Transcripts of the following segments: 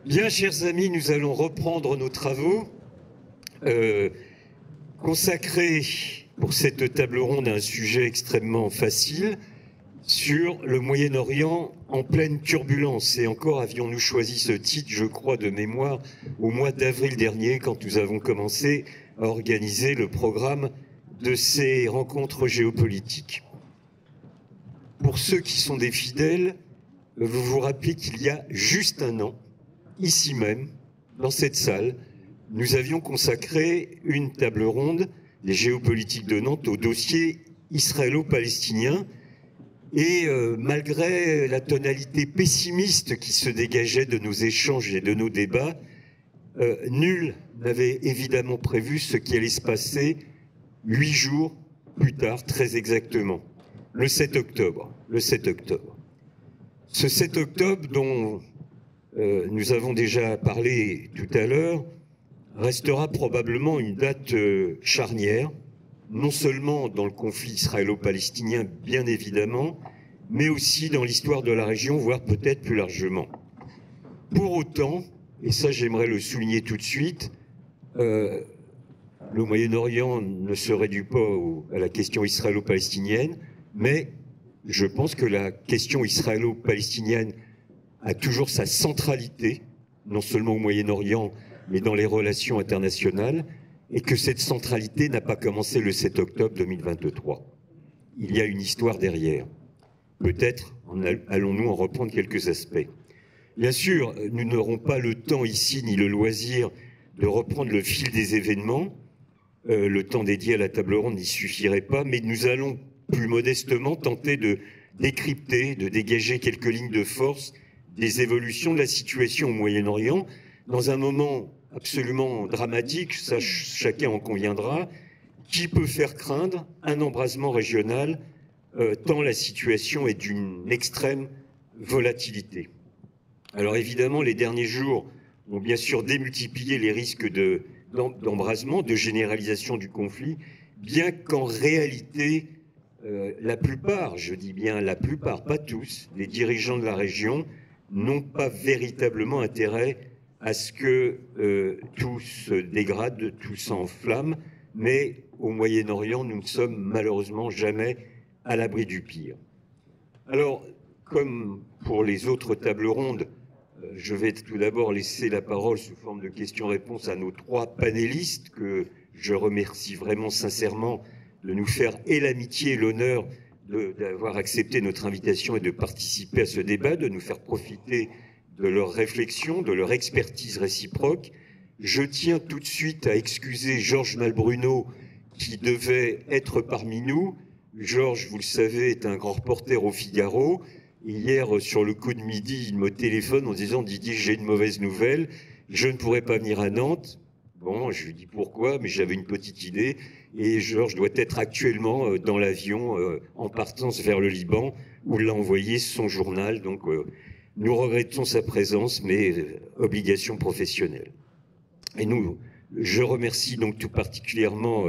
Bien, chers amis, nous allons reprendre nos travaux consacrés pour cette table ronde à un sujet extrêmement facile sur le Moyen-Orient en pleine turbulence. Et encore avions-nous choisi ce titre, je crois, de mémoire au mois d'avril dernier, quand nous avons commencé à organiser le programme de ces rencontres géopolitiques. Pour ceux qui sont des fidèles, vous vous rappelez qu'il y a juste un an, ici même, dans cette salle, nous avions consacré une table ronde des géopolitiques de Nantes au dossier israélo-palestinien. Et malgré la tonalité pessimiste qui se dégageait de nos échanges et de nos débats, nul n'avait évidemment prévu ce qui allait se passer 8 jours plus tard, très exactement, le 7 octobre. Le 7 octobre. Ce 7 octobre dont nous avons déjà parlé tout à l'heure restera probablement une date charnière, non seulement dans le conflit israélo-palestinien, bien évidemment, mais aussi dans l'histoire de la région, voire peut-être plus largement. Pour autant, et ça j'aimerais le souligner tout de suite, le Moyen-Orient ne se réduit pas à la question israélo-palestinienne, mais je pense que la question israélo-palestinienne a toujours sa centralité, non seulement au Moyen-Orient, mais dans les relations internationales, et que cette centralité n'a pas commencé le 7 octobre 2023. Il y a une histoire derrière. Peut-être allons-nous en reprendre quelques aspects. Bien sûr, nous n'aurons pas le temps ici, ni le loisir, de reprendre le fil des événements. Le temps dédié à la table ronde n'y suffirait pas, mais nous allons plus modestement tenter de décrypter, de dégager quelques lignes de force des évolutions de la situation au Moyen-Orient, dans un moment absolument dramatique, ça chacun en conviendra, qui peut faire craindre un embrasement régional tant la situation est d'une extrême volatilité. Alors évidemment, les derniers jours ont bien sûr démultiplié les risques d'embrasement, de généralisation du conflit, bien qu'en réalité, la plupart, je dis bien la plupart, pas tous, les dirigeants de la région n'ont pas véritablement intérêt à ce que tout se dégrade, tout s'enflamme, mais au Moyen-Orient, nous ne sommes malheureusement jamais à l'abri du pire. Alors, comme pour les autres tables rondes, je vais tout d'abord laisser la parole sous forme de questions-réponses à nos 3 panélistes, que je remercie vraiment sincèrement de nous faire et l'amitié et l'honneur d'avoir accepté notre invitation et de participer à ce débat, de nous faire profiter de leurs réflexions, de leur expertise réciproque. Je tiens tout de suite à excuser Georges Malbruno, qui devait être parmi nous. Georges, vous le savez, est un grand reporter au Figaro. Hier, sur le coup de midi, il me téléphone en disant « Didier, j'ai une mauvaise nouvelle, je ne pourrai pas venir à Nantes ». Bon, je lui dis pourquoi, mais j'avais une petite idée. Et Georges doit être actuellement dans l'avion en partance vers le Liban, où l'a envoyé son journal. Donc, nous regrettons sa présence, mais obligation professionnelle. Et je remercie donc tout particulièrement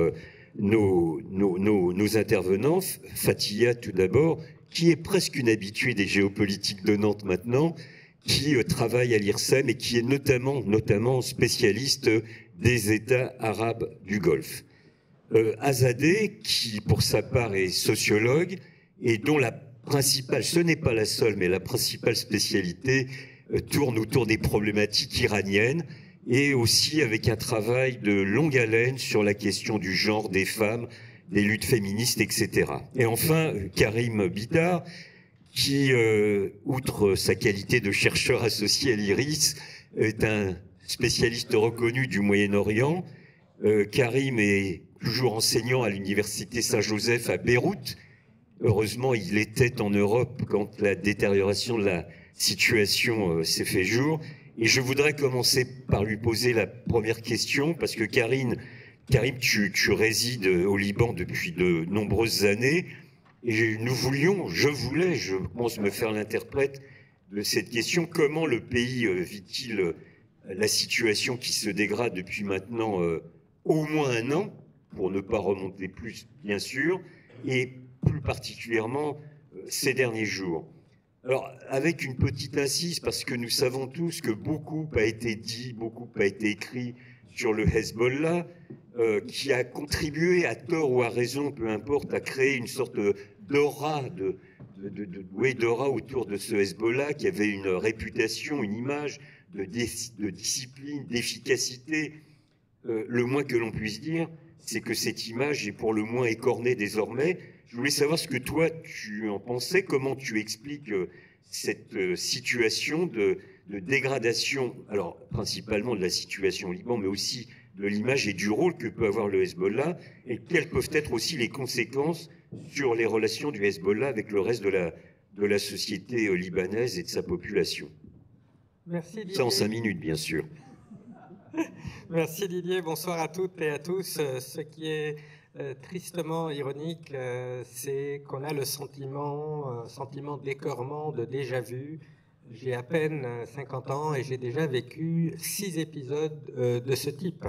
nos intervenants. Fatia, tout d'abord, qui est presque une habituée des géopolitiques de Nantes maintenant, qui travaille à l'IRSEM et qui est notamment spécialiste des États arabes du Golfe. Azadeh, qui pour sa part est sociologue et dont la principale, ce n'est pas la seule, mais la principale spécialité tourne autour des problématiques iraniennes et aussi avec un travail de longue haleine sur la question du genre, des femmes, des luttes féministes, etc. Et enfin, Karim Bidar, qui, outre sa qualité de chercheur associé à l'IRIS, est un spécialiste reconnu du Moyen-Orient. Karim est toujours enseignant à l'université Saint-Joseph à Beyrouth. Heureusement, il était en Europe quand la détérioration de la situation s'est fait jour. Et je voudrais commencer par lui poser la première question, parce que Karim, tu résides au Liban depuis de nombreuses années, et je pense me faire l'interprète de cette question. Comment le pays vit-il la situation qui se dégrade depuis maintenant au moins un an, pour ne pas remonter plus, bien sûr, et plus particulièrement ces derniers jours. Alors, avec une petite incise, parce que nous savons tous que beaucoup a été dit, beaucoup a été écrit sur le Hezbollah, qui a contribué, à tort ou à raison, peu importe, à créer une sorte d'aura, d'aura autour de ce Hezbollah, qui avait une réputation, une image de discipline, d'efficacité. Le moins que l'on puisse dire, c'est que cette image est pour le moins écornée désormais. Je voulais savoir ce que toi tu en pensais, comment tu expliques cette situation de dégradation, alors principalement de la situation au Liban, mais aussi de l'image et du rôle que peut avoir le Hezbollah, et quelles peuvent être aussi les conséquences sur les relations du Hezbollah avec le reste de la société libanaise et de sa population. Merci Didier. Ça en 5 minutes, bien sûr. Merci Didier, bonsoir à toutes et à tous. Ce qui est tristement ironique, c'est qu'on a le sentiment d'écœurement, de déjà-vu. J'ai à peine 50 ans et j'ai déjà vécu 6 épisodes de ce type.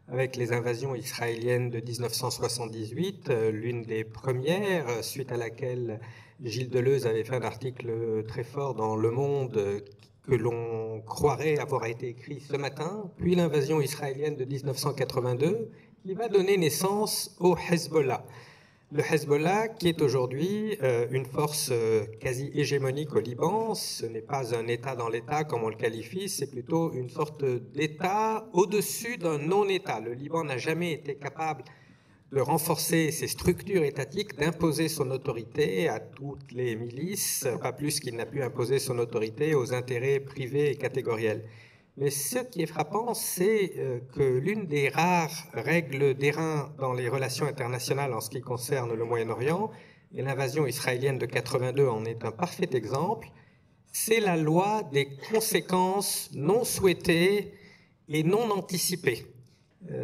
Avec les invasions israéliennes de 1978, l'une des premières, suite à laquelle Gilles Deleuze avait fait un article très fort dans Le Monde que l'on croirait avoir été écrit ce matin, puis l'invasion israélienne de 1982, qui va donner naissance au Hezbollah. Le Hezbollah, qui est aujourd'hui une force quasi hégémonique au Liban, ce n'est pas un État dans l'État comme on le qualifie, c'est plutôt une sorte d'État au-dessus d'un non-État. Le Liban n'a jamais été capable de renforcer ses structures étatiques, d'imposer son autorité à toutes les milices, pas plus qu'il n'a pu imposer son autorité aux intérêts privés et catégoriels. Mais ce qui est frappant, c'est que l'une des rares règles d'airain dans les relations internationales en ce qui concerne le Moyen-Orient, et l'invasion israélienne de 82 en est un parfait exemple, c'est la loi des conséquences non souhaitées et non anticipées.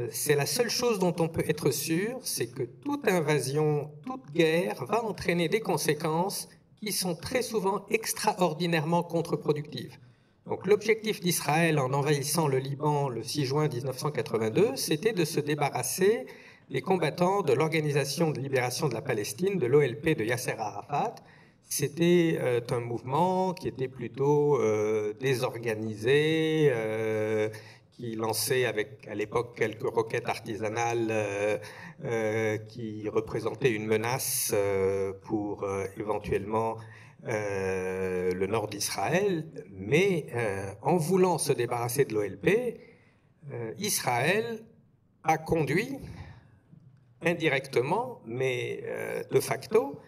C'est la seule chose dont on peut être sûr, c'est que toute invasion, toute guerre va entraîner des conséquences qui sont très souvent extraordinairement contre-productives. Donc l'objectif d'Israël en envahissant le Liban le 6 juin 1982, c'était de se débarrasser des combattants de l'Organisation de libération de la Palestine, de l'OLP de Yasser Arafat. C'était un mouvement qui était plutôt désorganisé, qui lançait avec à l'époque quelques roquettes artisanales qui représentaient une menace pour éventuellement le nord d'Israël, mais en voulant se débarrasser de l'OLP, Israël a conduit indirectement, mais de facto,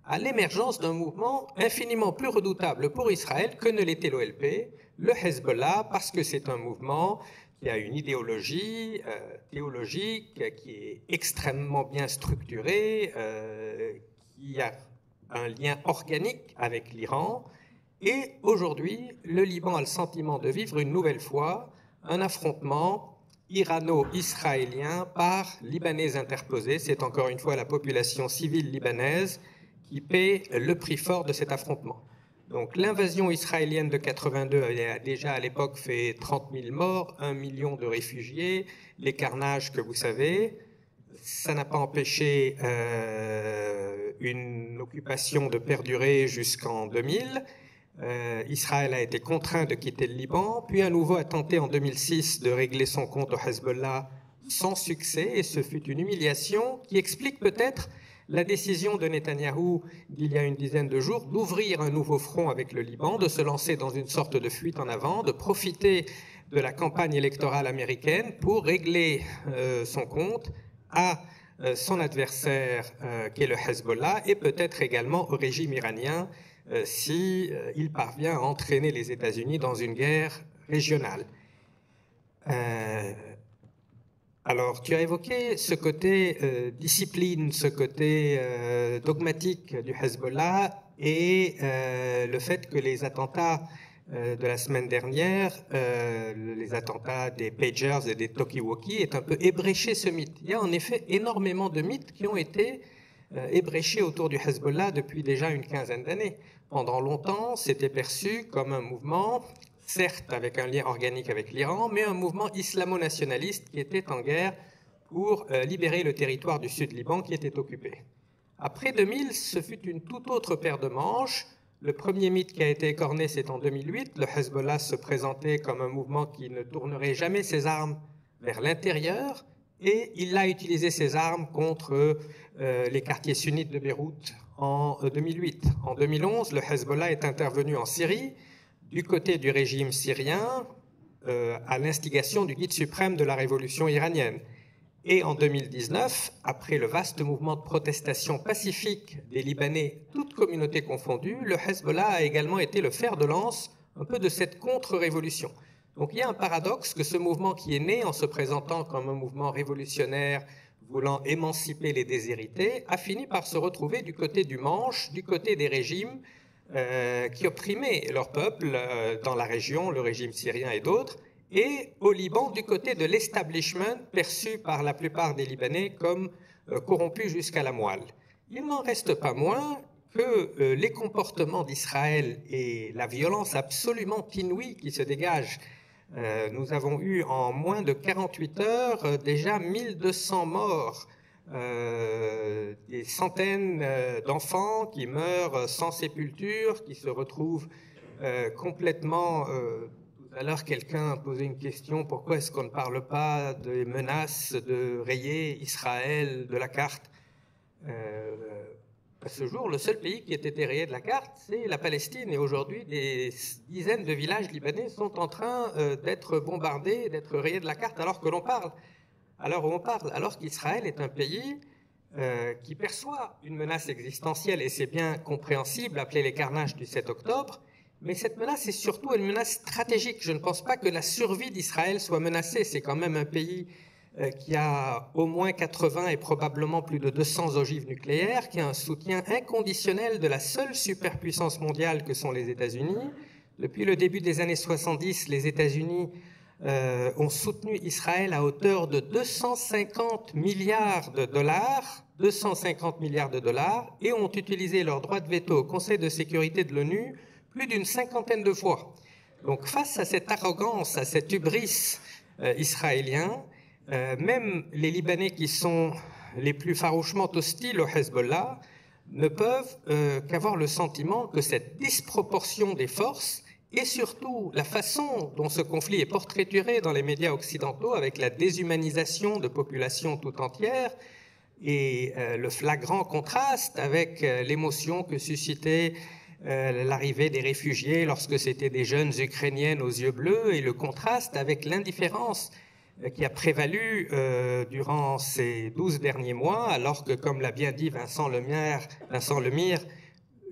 à l'émergence d'un mouvement infiniment plus redoutable pour Israël que ne l'était l'OLP, le Hezbollah, parce que c'est un mouvement qui a une idéologie théologique, qui est extrêmement bien structurée, qui a un lien organique avec l'Iran. Et aujourd'hui, le Liban a le sentiment de vivre une nouvelle fois un affrontement irano-israélien par Libanais interposés. C'est encore une fois la population civile libanaise qui paie le prix fort de cet affrontement. Donc l'invasion israélienne de 82 a déjà à l'époque fait 30 000 morts, 1 million de réfugiés, les carnages que vous savez. Ça n'a pas empêché une occupation de perdurer jusqu'en 2000. Israël a été contraint de quitter le Liban, puis à nouveau a tenté en 2006 de régler son compte au Hezbollah sans succès, et ce fut une humiliation qui explique peut-être la décision de Netanyahou d'il y a une dizaine de jours d'ouvrir un nouveau front avec le Liban, de se lancer dans une sorte de fuite en avant, de profiter de la campagne électorale américaine pour régler son compte à son adversaire qui est le Hezbollah et peut-être également au régime iranien si il parvient à entraîner les États-Unis dans une guerre régionale. Alors, tu as évoqué ce côté discipline, ce côté dogmatique du Hezbollah et le fait que les attentats de la semaine dernière, les attentats des pagers et des talkie-walkie, aient un peu ébréché ce mythe. Il y a en effet énormément de mythes qui ont été ébréchés autour du Hezbollah depuis déjà une quinzaine d'années. Pendant longtemps, c'était perçu comme un mouvement, certes avec un lien organique avec l'Iran, mais un mouvement islamo-nationaliste qui était en guerre pour libérer le territoire du sud Liban qui était occupé. Après 2000, ce fut une toute autre paire de manches. Le premier mythe qui a été écorné, c'est en 2008. Le Hezbollah se présentait comme un mouvement qui ne tournerait jamais ses armes vers l'intérieur, et il a utilisé ses armes contre les quartiers sunnites de Beyrouth en 2008. En 2011, le Hezbollah est intervenu en Syrie, du côté du régime syrien, à l'instigation du guide suprême de la révolution iranienne. Et en 2019, après le vaste mouvement de protestation pacifique des Libanais, toutes communautés confondues, le Hezbollah a également été le fer de lance un peu de cette contre-révolution. Donc il y a un paradoxe que ce mouvement qui est né en se présentant comme un mouvement révolutionnaire voulant émanciper les déshérités a fini par se retrouver du côté du manche, du côté des régimes qui opprimaient leur peuple dans la région, le régime syrien et d'autres, et au Liban du côté de l'establishment perçu par la plupart des Libanais comme corrompu jusqu'à la moelle. Il n'en reste pas moins que les comportements d'Israël et la violence absolument inouïe qui se dégage. Nous avons eu en moins de 48 heures déjà 1200 morts, des centaines d'enfants qui meurent sans sépulture, qui se retrouvent complètement... Alors quelqu'un a posé une question, pourquoi est-ce qu'on ne parle pas des menaces de rayer Israël de la carte? À ce jour, le seul pays qui ait été rayé de la carte, c'est la Palestine. Et aujourd'hui, des dizaines de villages libanais sont en train d'être bombardés, d'être rayés de la carte alors que l'on parle. Alors qu'Israël est un pays qui perçoit une menace existentielle, et c'est bien compréhensible, appelée les carnages du 7 octobre, mais cette menace est surtout une menace stratégique. Je ne pense pas que la survie d'Israël soit menacée. C'est quand même un pays qui a au moins 80 et probablement plus de 200 ogives nucléaires, qui a un soutien inconditionnel de la seule superpuissance mondiale que sont les États-Unis. Depuis le début des années 70, les États-Unis ont soutenu Israël à hauteur de 250 milliards de dollars, et ont utilisé leur droit de veto au Conseil de sécurité de l'ONU plus d'une cinquantaine de fois. Donc face à cette arrogance, à cet hubris israélien, même les Libanais qui sont les plus farouchement hostiles au Hezbollah ne peuvent qu'avoir le sentiment que cette disproportion des forces et surtout la façon dont ce conflit est portraituré dans les médias occidentaux avec la déshumanisation de populations tout entières et le flagrant contraste avec l'émotion que suscitait l'arrivée des réfugiés lorsque c'était des jeunes Ukrainiennes aux yeux bleus et le contraste avec l'indifférence qui a prévalu durant ces 12 derniers mois, alors que, comme l'a bien dit Vincent Lemire,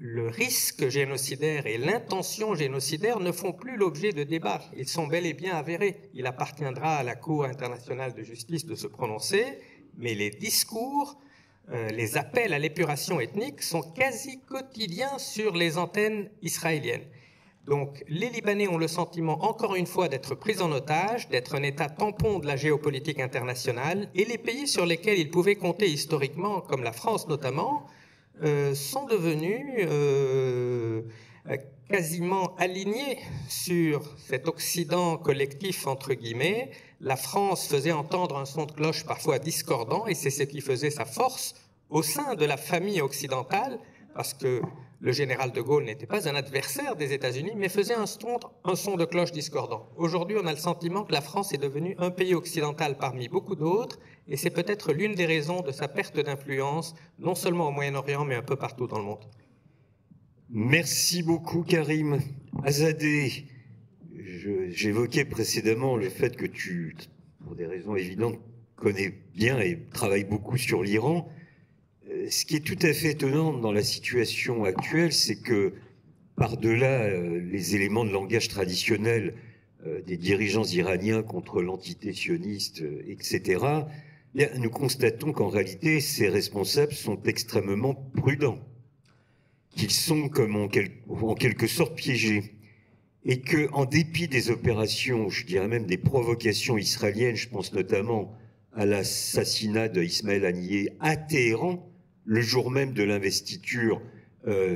le risque génocidaire et l'intention génocidaire ne font plus l'objet de débats. Ils sont bel et bien avérés. Il appartiendra à la Cour internationale de justice de se prononcer, mais les discours, les appels à l'épuration ethnique sont quasi quotidiens sur les antennes israéliennes. Donc les Libanais ont le sentiment, encore une fois, d'être pris en otage, d'être un État tampon de la géopolitique internationale, et les pays sur lesquels ils pouvaient compter historiquement, comme la France notamment, sont devenus quasiment alignés sur cet Occident collectif, entre guillemets. La France faisait entendre un son de cloche parfois discordant, et c'est ce qui faisait sa force au sein de la famille occidentale, parce que le général de Gaulle n'était pas un adversaire des États-Unis, mais faisait un son de cloche discordant. Aujourd'hui, on a le sentiment que la France est devenue un pays occidental parmi beaucoup d'autres, et c'est peut-être l'une des raisons de sa perte d'influence, non seulement au Moyen-Orient, mais un peu partout dans le monde. Merci beaucoup, Karim. Azadeh, j'évoquais précédemment le fait que tu, pour des raisons évidentes, connais bien et travailles beaucoup sur l'Iran. Ce qui est tout à fait étonnant dans la situation actuelle, c'est que par-delà les éléments de langage traditionnels des dirigeants iraniens contre l'entité sioniste, etc., bien, nous constatons qu'en réalité, ces responsables sont extrêmement prudents, qu'ils sont comme en quelque sorte piégés, et qu'en dépit des opérations, je dirais même des provocations israéliennes, je pense notamment à l'assassinat d'Ismaël Haniyeh à Téhéran, le jour même de l'investiture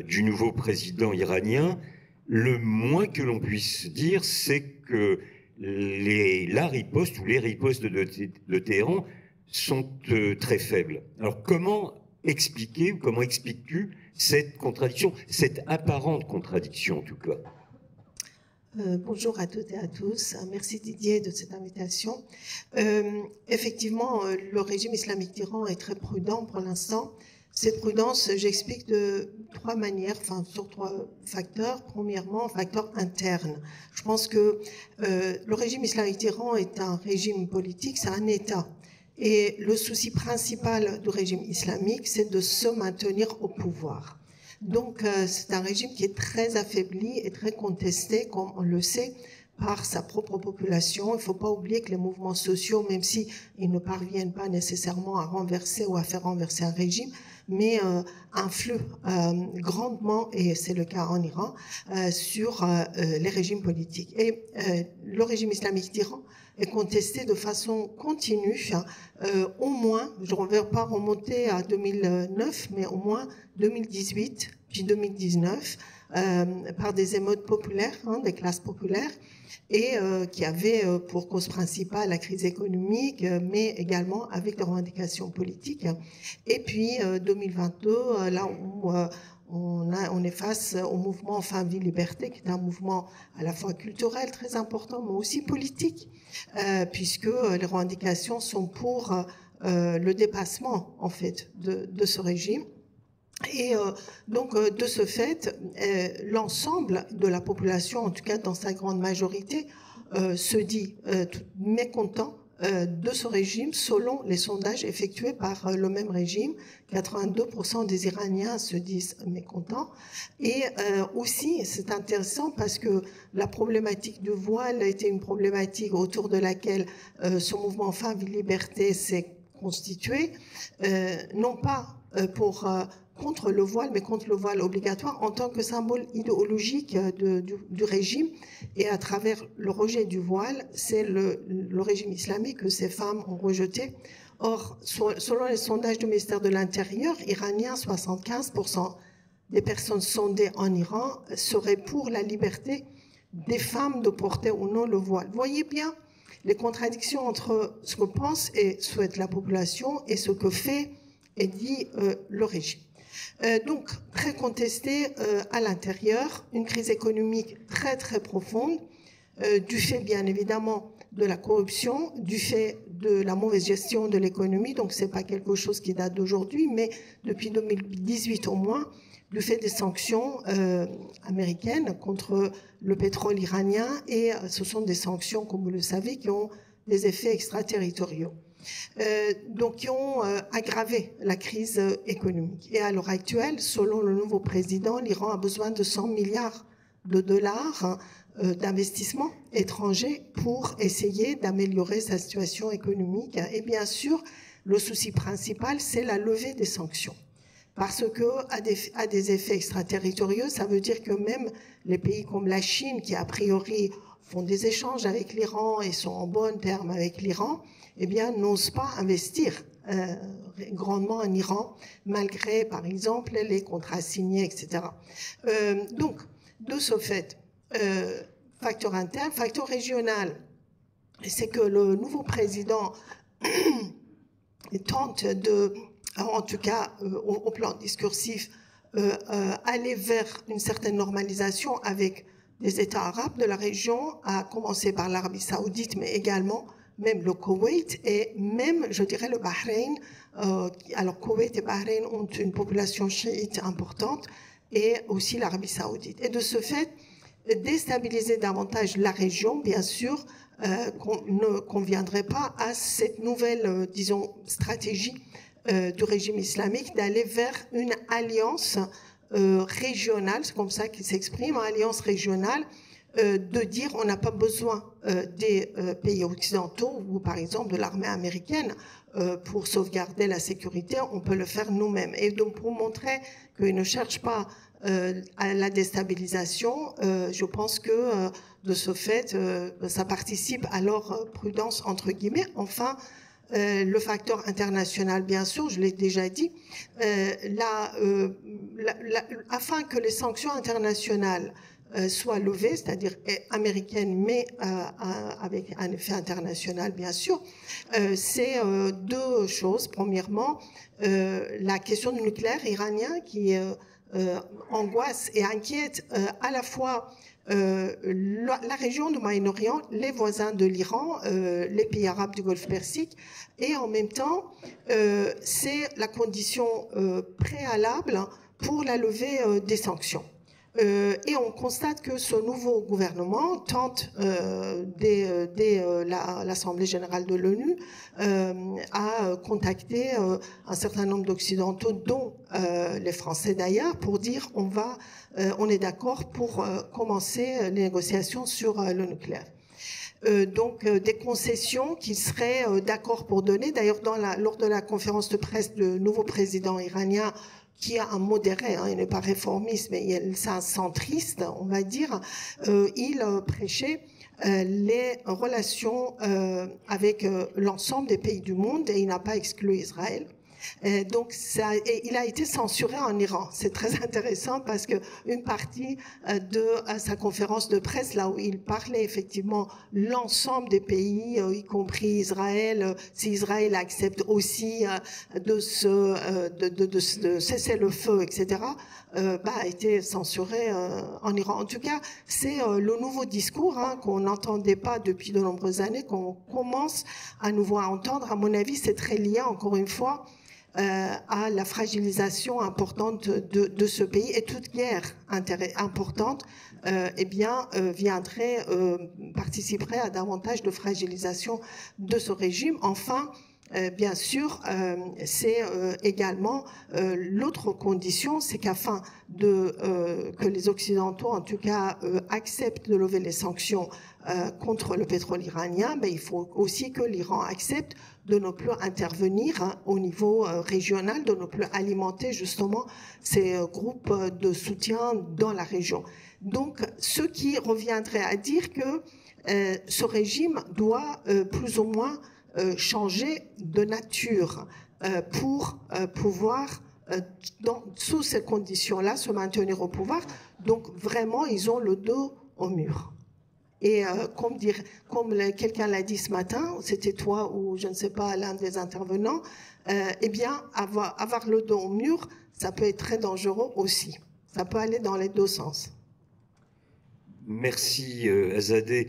du nouveau président iranien, le moins que l'on puisse dire, c'est que la riposte ou les ripostes de Téhéran sont très faibles. Alors comment expliquer, ou comment expliques-tu cette contradiction, cette apparente contradiction en tout cas. Bonjour à toutes et à tous. Merci Didier de cette invitation. Effectivement, le régime islamique d'Iran est très prudent pour l'instant. Cette prudence, j'explique de trois manières, enfin sur trois facteurs. Premièrement, facteur interne. Je pense que le régime islamique d'Iran est un régime politique, c'est un État. Et le souci principal du régime islamique, c'est de se maintenir au pouvoir. Donc, c'est un régime qui est très affaibli et très contesté, comme on le sait, par sa propre population. Il ne faut pas oublier que les mouvements sociaux, même si ils ne parviennent pas nécessairement à renverser ou à faire renverser un régime, mais influent grandement, et c'est le cas en Iran, sur les régimes politiques. Et le régime islamique d'Iran est contesté de façon continue, au moins, je ne vais pas remonter à 2009, mais au moins 2018, puis 2019, par des émeutes populaires, des classes populaires, et qui avaient pour cause principale la crise économique, mais également avec des revendications politiques. Et puis 2022, là où on est face au mouvement Femmes, Vie, Liberté, qui est un mouvement à la fois culturel très important, mais aussi politique, puisque les revendications sont pour le dépassement, en fait, de ce régime. Et donc, de ce fait, l'ensemble de la population, en tout cas dans sa grande majorité, se dit mécontent de ce régime, selon les sondages effectués par le même régime. 82% des Iraniens se disent mécontents. Et aussi, c'est intéressant parce que la problématique du voile a été une problématique autour de laquelle ce mouvement Femmes, Vie, Liberté s'est constitué, non pas contre le voile, mais contre le voile obligatoire en tant que symbole idéologique du régime. Et à travers le rejet du voile, c'est le régime islamique que ces femmes ont rejeté. Or, selon les sondages du ministère de l'Intérieur iranien, 75% des personnes sondées en Iran seraient pour la liberté des femmes de porter ou non le voile. Vous voyez bien les contradictions entre ce que pense et souhaite la population et ce que fait et dit le régime. Donc, très contesté à l'intérieur, une crise économique très très profonde, du fait bien évidemment de la corruption, du fait de la mauvaise gestion de l'économie, donc c'est pas quelque chose qui date d'aujourd'hui, mais depuis 2018 au moins, du fait des sanctions américaines contre le pétrole iranien, et ce sont des sanctions, comme vous le savez, qui ont des effets extraterritoriaux. Donc qui ont aggravé la crise économique. Et à l'heure actuelle, selon le nouveau président, l'Iran a besoin de 100 milliards de dollars d'investissements étrangers pour essayer d'améliorer sa situation économique. Et bien sûr, le souci principal, c'est la levée des sanctions. Parce que à des effets extraterritoriaux, ça veut dire que même les pays comme la Chine, qui a priori font des échanges avec l'Iran et sont en bon terme avec l'Iran, eh bien, n'osent pas investir grandement en Iran, malgré, par exemple, les contrats signés, etc. Donc, de ce fait, facteur interne, facteur régional, c'est que le nouveau président tente de, en tout cas au plan discursif, aller vers une certaine normalisation avec des États arabes de la région, à commencer par l'Arabie saoudite, mais également même le Koweït et même, je dirais, le Bahreïn. Alors, Koweït et Bahreïn ont une population chiite importante, et aussi l'Arabie saoudite. Et de ce fait, déstabiliser davantage la région, bien sûr, ne conviendrait pas à cette nouvelle, disons, stratégie du régime islamique d'aller vers une alliance régionale, c'est comme ça qu'il s'exprime, une alliance régionale, de dire on n'a pas besoin des pays occidentaux ou par exemple de l'armée américaine pour sauvegarder la sécurité, on peut le faire nous-mêmes. Et donc pour montrer qu'ils ne cherchent pas à la déstabilisation, je pense que de ce fait, ça participe à leur prudence entre guillemets. Enfin, le facteur international, bien sûr, je l'ai déjà dit, afin que les sanctions internationales soient levées, c'est-à-dire américaines, mais avec un effet international, bien sûr, c'est deux choses. Premièrement, la question du nucléaire iranien qui angoisse et inquiète à la fois la région du Moyen-Orient, les voisins de l'Iran, les pays arabes du Golfe Persique, et en même temps, c'est la condition préalable pour la levée des sanctions. Et on constate que ce nouveau gouvernement tente, dès l'Assemblée générale de l'ONU, à contacter un certain nombre d'Occidentaux, dont les Français d'ailleurs, pour dire on est d'accord pour commencer les négociations sur le nucléaire. Donc des concessions qu'il serait d'accord pour donner. D'ailleurs, lors de la conférence de presse du nouveau président iranien, qui est un modéré, il n'est pas réformiste, mais c'est un centriste, on va dire, il prêchait les relations avec l'ensemble des pays du monde, et il n'a pas exclu Israël. Donc, il a été censuré en Iran. C'est très intéressant parce que une partie de sa conférence de presse, là où il parlait effectivement l'ensemble des pays, y compris Israël, si Israël accepte aussi de cesser le feu, etc., a été censuré en Iran. En tout cas, c'est le nouveau discours qu'on n'entendait pas depuis de nombreuses années, qu'on commence à nouveau à entendre. À mon avis, c'est très lié, encore une fois, à la fragilisation importante de ce pays, et toute guerre importante participerait à davantage de fragilisation de ce régime. Enfin, bien sûr, c'est également l'autre condition, c'est qu'afin que les Occidentaux, en tout cas, acceptent de lever les sanctions contre le pétrole iranien, il faut aussi que l'Iran accepte de ne plus intervenir au niveau régional, de ne plus alimenter justement ces groupes de soutien dans la région. Donc, ce qui reviendrait à dire que ce régime doit plus ou moins changer de nature pour pouvoir, sous ces conditions-là, se maintenir au pouvoir. Donc, vraiment, ils ont le dos au mur. Et comme quelqu'un l'a dit ce matin, c'était toi ou je ne sais pas, l'un des intervenants, avoir le dos au mur, ça peut être très dangereux aussi. Ça peut aller dans les deux sens. Merci Azadeh.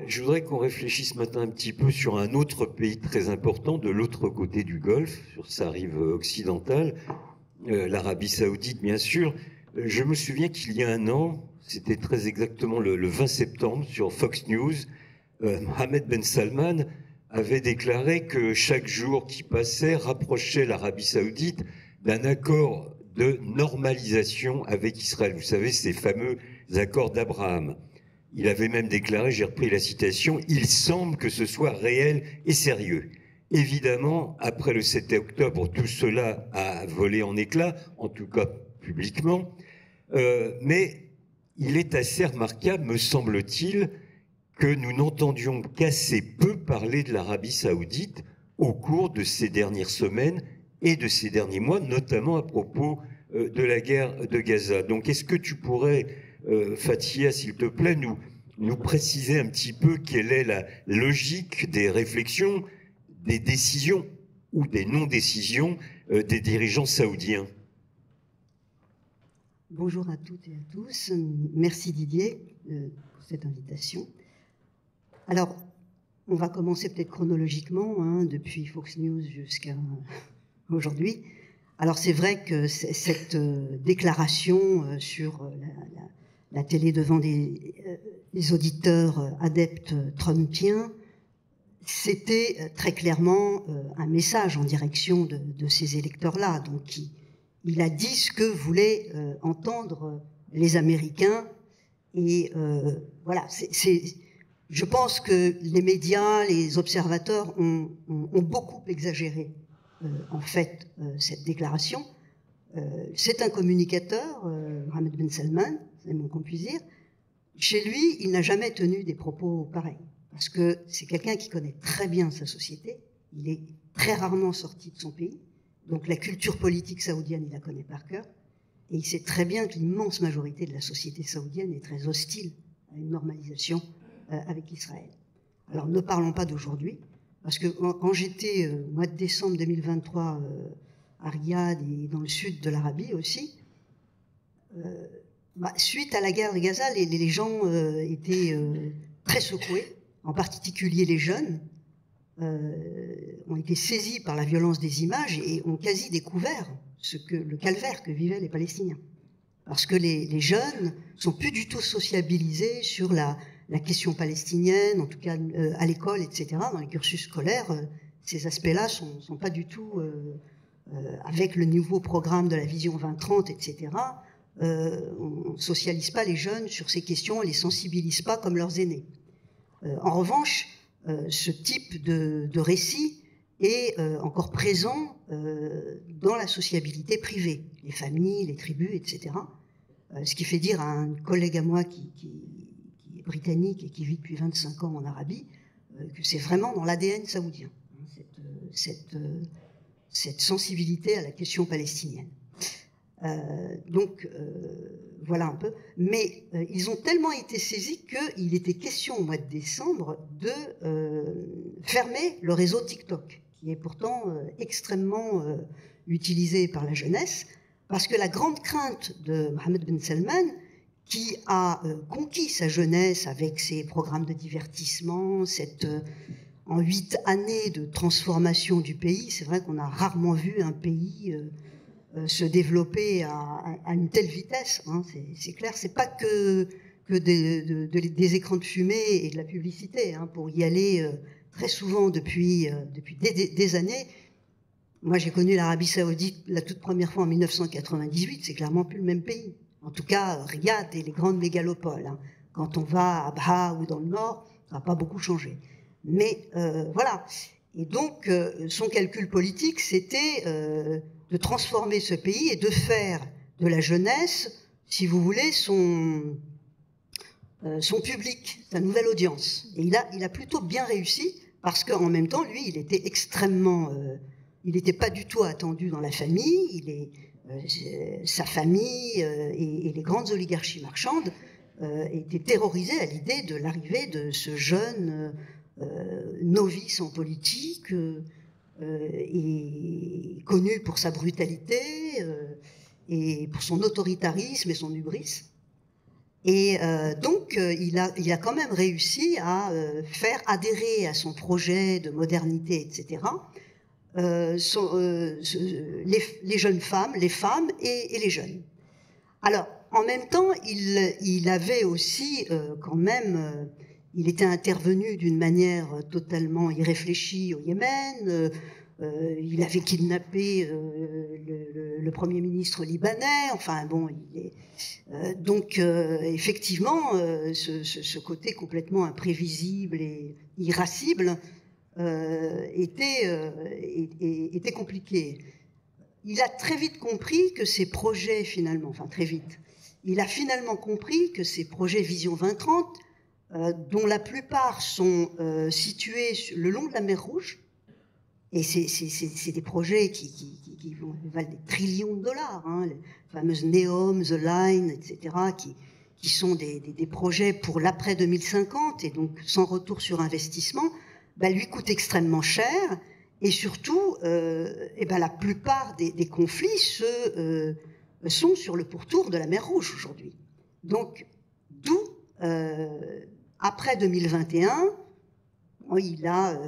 Je voudrais qu'on réfléchisse maintenant un petit peu sur un autre pays très important de l'autre côté du Golfe, sur sa rive occidentale, l'Arabie Saoudite bien sûr. Je me souviens qu'il y a un an, c'était très exactement le 20 septembre, sur Fox News, Mohammed Ben Salman avait déclaré que chaque jour qui passait rapprochait l'Arabie Saoudite d'un accord de normalisation avec Israël. Vous savez, ces fameux accords d'Abraham. Il avait même déclaré, j'ai repris la citation, « Il semble que ce soit réel et sérieux ». Évidemment, après le 7 octobre, tout cela a volé en éclats, en tout cas publiquement, mais il est assez remarquable, me semble-t-il, que nous n'entendions qu'assez peu parler de l'Arabie Saoudite au cours de ces dernières semaines et de ces derniers mois, notamment à propos de la guerre de Gaza. Donc, est-ce que tu pourrais, Fathia, s'il te plaît, nous préciser un petit peu quelle est la logique des réflexions, des décisions ou des non-décisions des dirigeants saoudiens? Bonjour à toutes et à tous. Merci Didier pour cette invitation. Alors, on va commencer peut-être chronologiquement, depuis Fox News jusqu'à aujourd'hui. Alors, c'est vrai que cette déclaration sur la télé devant des auditeurs adeptes trumpiens, c'était très clairement un message en direction de ces électeurs-là. Donc, il a dit ce que voulaient entendre les Américains. Et voilà, je pense que les médias, les observateurs ont beaucoup exagéré, en fait, cette déclaration. C'est un communicateur, Mohammed Ben Salman, c'est le moins qu'on puisse dire. Chez lui, il n'a jamais tenu des propos pareils. Parce que c'est quelqu'un qui connaît très bien sa société. Il est très rarement sorti de son pays. Donc la culture politique saoudienne, il la connaît par cœur. Et il sait très bien que l'immense majorité de la société saoudienne est très hostile à une normalisation avec Israël. Alors ne parlons pas d'aujourd'hui, parce que quand j'étais au mois de décembre 2023 à Riyad et dans le sud de l'Arabie aussi, suite à la guerre de Gaza, les gens étaient très secoués, en particulier les jeunes, ont été saisis par la violence des images et ont quasi découvert le calvaire que vivaient les Palestiniens. Parce que les jeunes sont plus du tout sociabilisés sur la question palestinienne, en tout cas à l'école, etc. Dans les cursus scolaires, ces aspects-là sont pas du tout, avec le nouveau programme de la Vision 2030, etc., on ne socialise pas les jeunes sur ces questions, on les sensibilise pas comme leurs aînés. En revanche, ce type de récit est encore présent dans la sociabilité privée, les familles, les tribus, etc. Ce qui fait dire à un collègue à moi qui est britannique et qui vit depuis 25 ans en Arabie que c'est vraiment dans l'ADN saoudien, cette sensibilité à la question palestinienne. Voilà un peu. Mais ils ont tellement été saisis qu'il était question au mois de décembre de fermer le réseau TikTok, qui est pourtant extrêmement utilisé par la jeunesse, parce que la grande crainte de Mohammed Ben Salman, qui a conquis sa jeunesse avec ses programmes de divertissement, en 8 années de transformation du pays, c'est vrai qu'on a rarement vu un pays se développer à une telle vitesse, hein, c'est clair, c'est pas que des écrans de fumée et de la publicité, hein, pour y aller très souvent depuis des années. Moi j'ai connu l'Arabie Saoudite la toute première fois en 1998, c'est clairement plus le même pays. En tout cas, Riyad et les grandes mégalopoles, hein. Quand on va à Abha ou dans le nord, ça n'a pas beaucoup changé. Mais voilà. Et donc, son calcul politique, c'était de transformer ce pays et de faire de la jeunesse, si vous voulez, son public, sa nouvelle audience. Et il a plutôt bien réussi, parce qu'en même temps, lui, il était extrêmement... il n'était pas du tout attendu dans la famille. Sa famille et les grandes oligarchies marchandes étaient terrorisées à l'idée de l'arrivée de ce jeune novice en politique, et connu pour sa brutalité et pour son autoritarisme et son hubris. Et donc, il a quand même réussi à faire adhérer à son projet de modernité, etc., les jeunes femmes, les femmes et les jeunes. Alors, en même temps, il avait aussi quand même... il était intervenu d'une manière totalement irréfléchie au Yémen. Il avait kidnappé le Premier ministre libanais. Enfin bon, donc effectivement, ce côté complètement imprévisible et irascible était compliqué. Il a très vite compris que ces projets, finalement, enfin très vite, il a finalement compris que ces projets Vision 2030, dont la plupart sont situés le long de la mer Rouge, et c'est des projets qui valent des trillions de dollars, hein, les fameuses NEOM, The Line, etc., qui sont des projets pour l'après 2050, et donc sans retour sur investissement, lui coûtent extrêmement cher, et surtout, la plupart des conflits sont sur le pourtour de la mer Rouge aujourd'hui. Donc, d'où... après 2021, il a,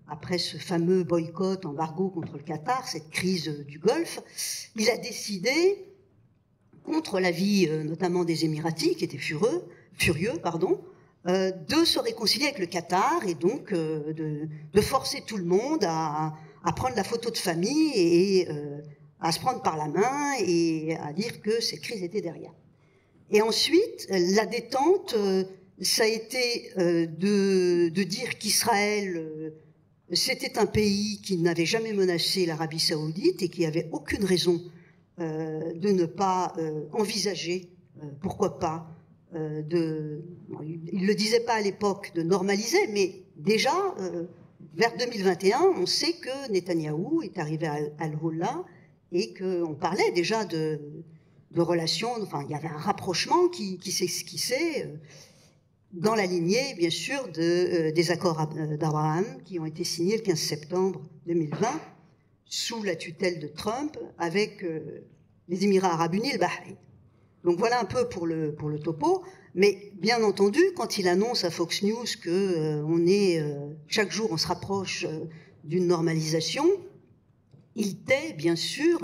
après ce fameux boycott, embargo contre le Qatar, cette crise du Golfe, il a décidé, contre l'avis notamment des Émiratis, qui étaient furieux, de se réconcilier avec le Qatar et donc de forcer tout le monde à prendre la photo de famille et à se prendre par la main et à dire que cette crise était derrière. Et ensuite, la détente... ça a été de dire qu'Israël, c'était un pays qui n'avait jamais menacé l'Arabie Saoudite et qui n'avait aucune raison de ne pas envisager, pourquoi pas, il ne le disait pas à l'époque de normaliser, mais déjà, vers 2021, on sait que Netanyahou est arrivé à Al-Hula et qu'on parlait déjà de relations, enfin, il y avait un rapprochement qui s'esquissait, dans la lignée, bien sûr, des accords d'Abraham qui ont été signés le 15 septembre 2020 sous la tutelle de Trump avec les Émirats arabes unis et le Bahreïn. Donc voilà un peu pour le topo. Mais bien entendu, quand il annonce à Fox News que chaque jour on se rapproche d'une normalisation, il tait bien sûr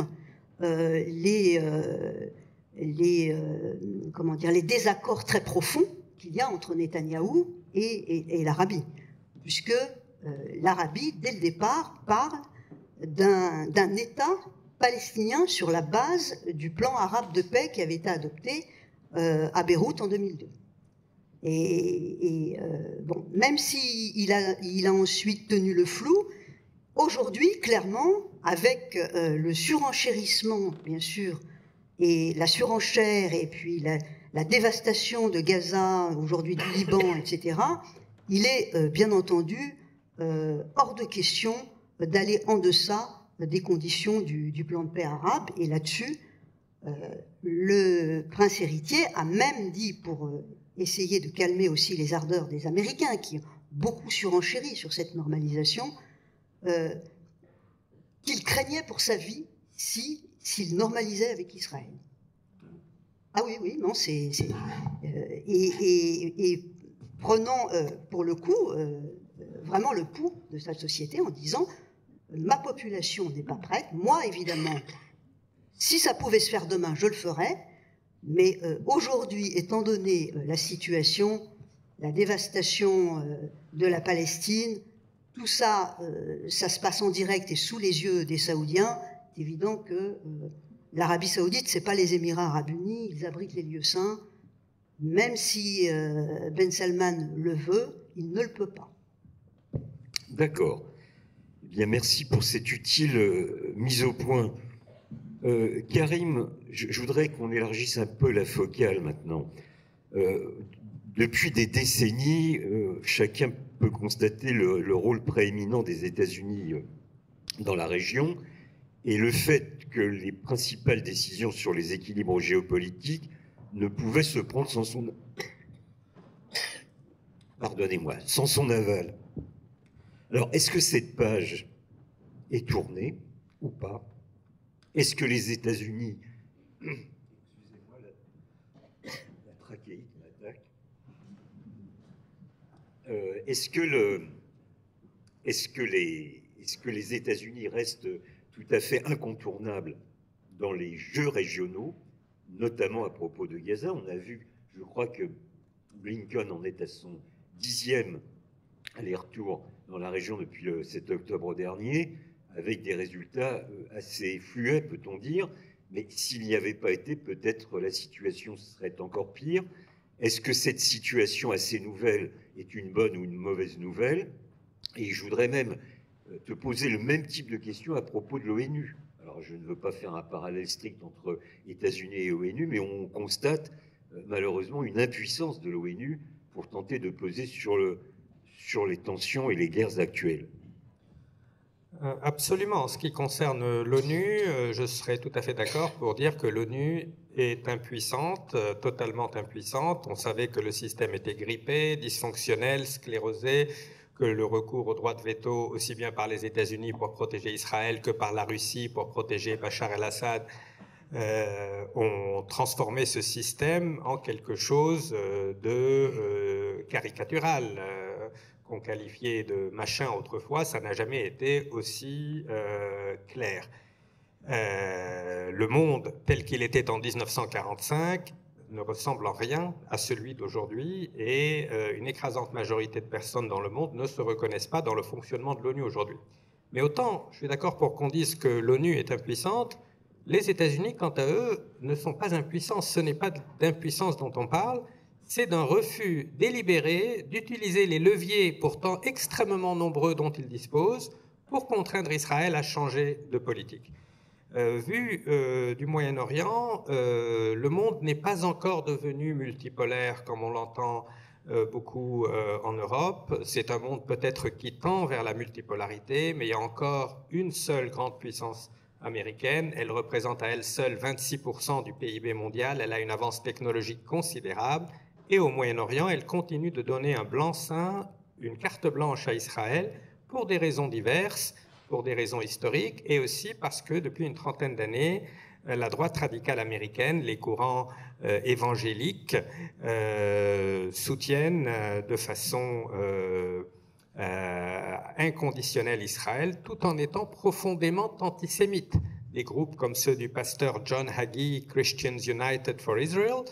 les désaccords très profonds qu'il y a entre Netanyahou et l'Arabie, puisque l'Arabie, dès le départ, parle d'un État palestinien sur la base du plan arabe de paix qui avait été adopté à Beyrouth en 2002. Bon, même s'il a ensuite tenu le flou, aujourd'hui, clairement, avec le surenchérissement, bien sûr, et la surenchère, et puis la dévastation de Gaza, aujourd'hui du Liban, etc., il est bien entendu hors de question d'aller en deçà des conditions du plan de paix arabe. Et là-dessus, le prince héritier a même dit, pour essayer de calmer aussi les ardeurs des Américains, qui ont beaucoup surenchéri sur cette normalisation, qu'il craignait pour sa vie s'il normalisait avec Israël. Ah oui, non, et prenant pour le coup vraiment le pouls de sa société en disant ma population n'est pas prête, moi évidemment, si ça pouvait se faire demain, je le ferais, mais aujourd'hui, étant donné la situation, la dévastation de la Palestine, tout ça, ça se passe en direct et sous les yeux des Saoudiens. C'est évident que l'Arabie Saoudite, c'est pas les Émirats Arabes Unis, ils abritent les lieux saints. Même si Ben Salman le veut, il ne le peut pas. D'accord. Eh bien, merci pour cette utile mise au point. Karim, je voudrais qu'on élargisse un peu la focale maintenant. Depuis des décennies, chacun peut constater le rôle prééminent des États-Unis dans la région et le fait que les principales décisions sur les équilibres géopolitiques ne pouvaient se prendre sans son aval. Alors, est-ce que cette page est tournée ou pas? Est-ce que les États-Unis... Excusez-moi, la trachéite m'attaque. Est-ce que les États-Unis restent tout à fait incontournables dans les jeux régionaux, notamment à propos de Gaza? On a vu, je crois que Blinken en est à son 10e aller-retour dans la région depuis le 7 octobre dernier, avec des résultats assez fluets, peut-on dire, mais s'il n'y avait pas été, peut-être la situation serait encore pire. Est-ce que cette situation assez nouvelle est une bonne ou une mauvaise nouvelle? Et je voudrais même te poser le même type de question à propos de l'ONU. Alors, je ne veux pas faire un parallèle strict entre États-Unis et ONU, mais on constate malheureusement une impuissance de l'ONU pour tenter de peser sur les tensions et les guerres actuelles. Absolument. En ce qui concerne l'ONU, je serais tout à fait d'accord pour dire que l'ONU est impuissante, totalement impuissante. On savait que le système était grippé, dysfonctionnel, sclérosé, que le recours au droit de veto, aussi bien par les États-Unis pour protéger Israël que par la Russie pour protéger Bachar el-Assad, ont transformé ce système en quelque chose de caricatural. Qu'on qualifiait de machin autrefois, ça n'a jamais été aussi clair. Le monde tel qu'il était en 1945 ne ressemble en rien à celui d'aujourd'hui et une écrasante majorité de personnes dans le monde ne se reconnaissent pas dans le fonctionnement de l'ONU aujourd'hui. Mais autant, je suis d'accord pour qu'on dise que l'ONU est impuissante, les États-Unis, quant à eux, ne sont pas impuissants. Ce n'est pas d'impuissance dont on parle, c'est d'un refus délibéré d'utiliser les leviers pourtant extrêmement nombreux dont ils disposent pour contraindre Israël à changer de politique. Vu du Moyen-Orient, le monde n'est pas encore devenu multipolaire comme on l'entend beaucoup en Europe. C'est un monde peut-être qui tend vers la multipolarité, mais il y a encore une seule grande puissance américaine. Elle représente à elle seule 26% du PIB mondial. Elle a une avance technologique considérable. Et au Moyen-Orient, elle continue de donner un blanc-seing, une carte blanche à Israël pour des raisons diverses, pour des raisons historiques et aussi parce que depuis une trentaine d'années, la droite radicale américaine, les courants évangéliques soutiennent de façon inconditionnelle Israël, tout en étant profondément antisémites. Des groupes comme ceux du pasteur John Hagee, Christians United for Israel,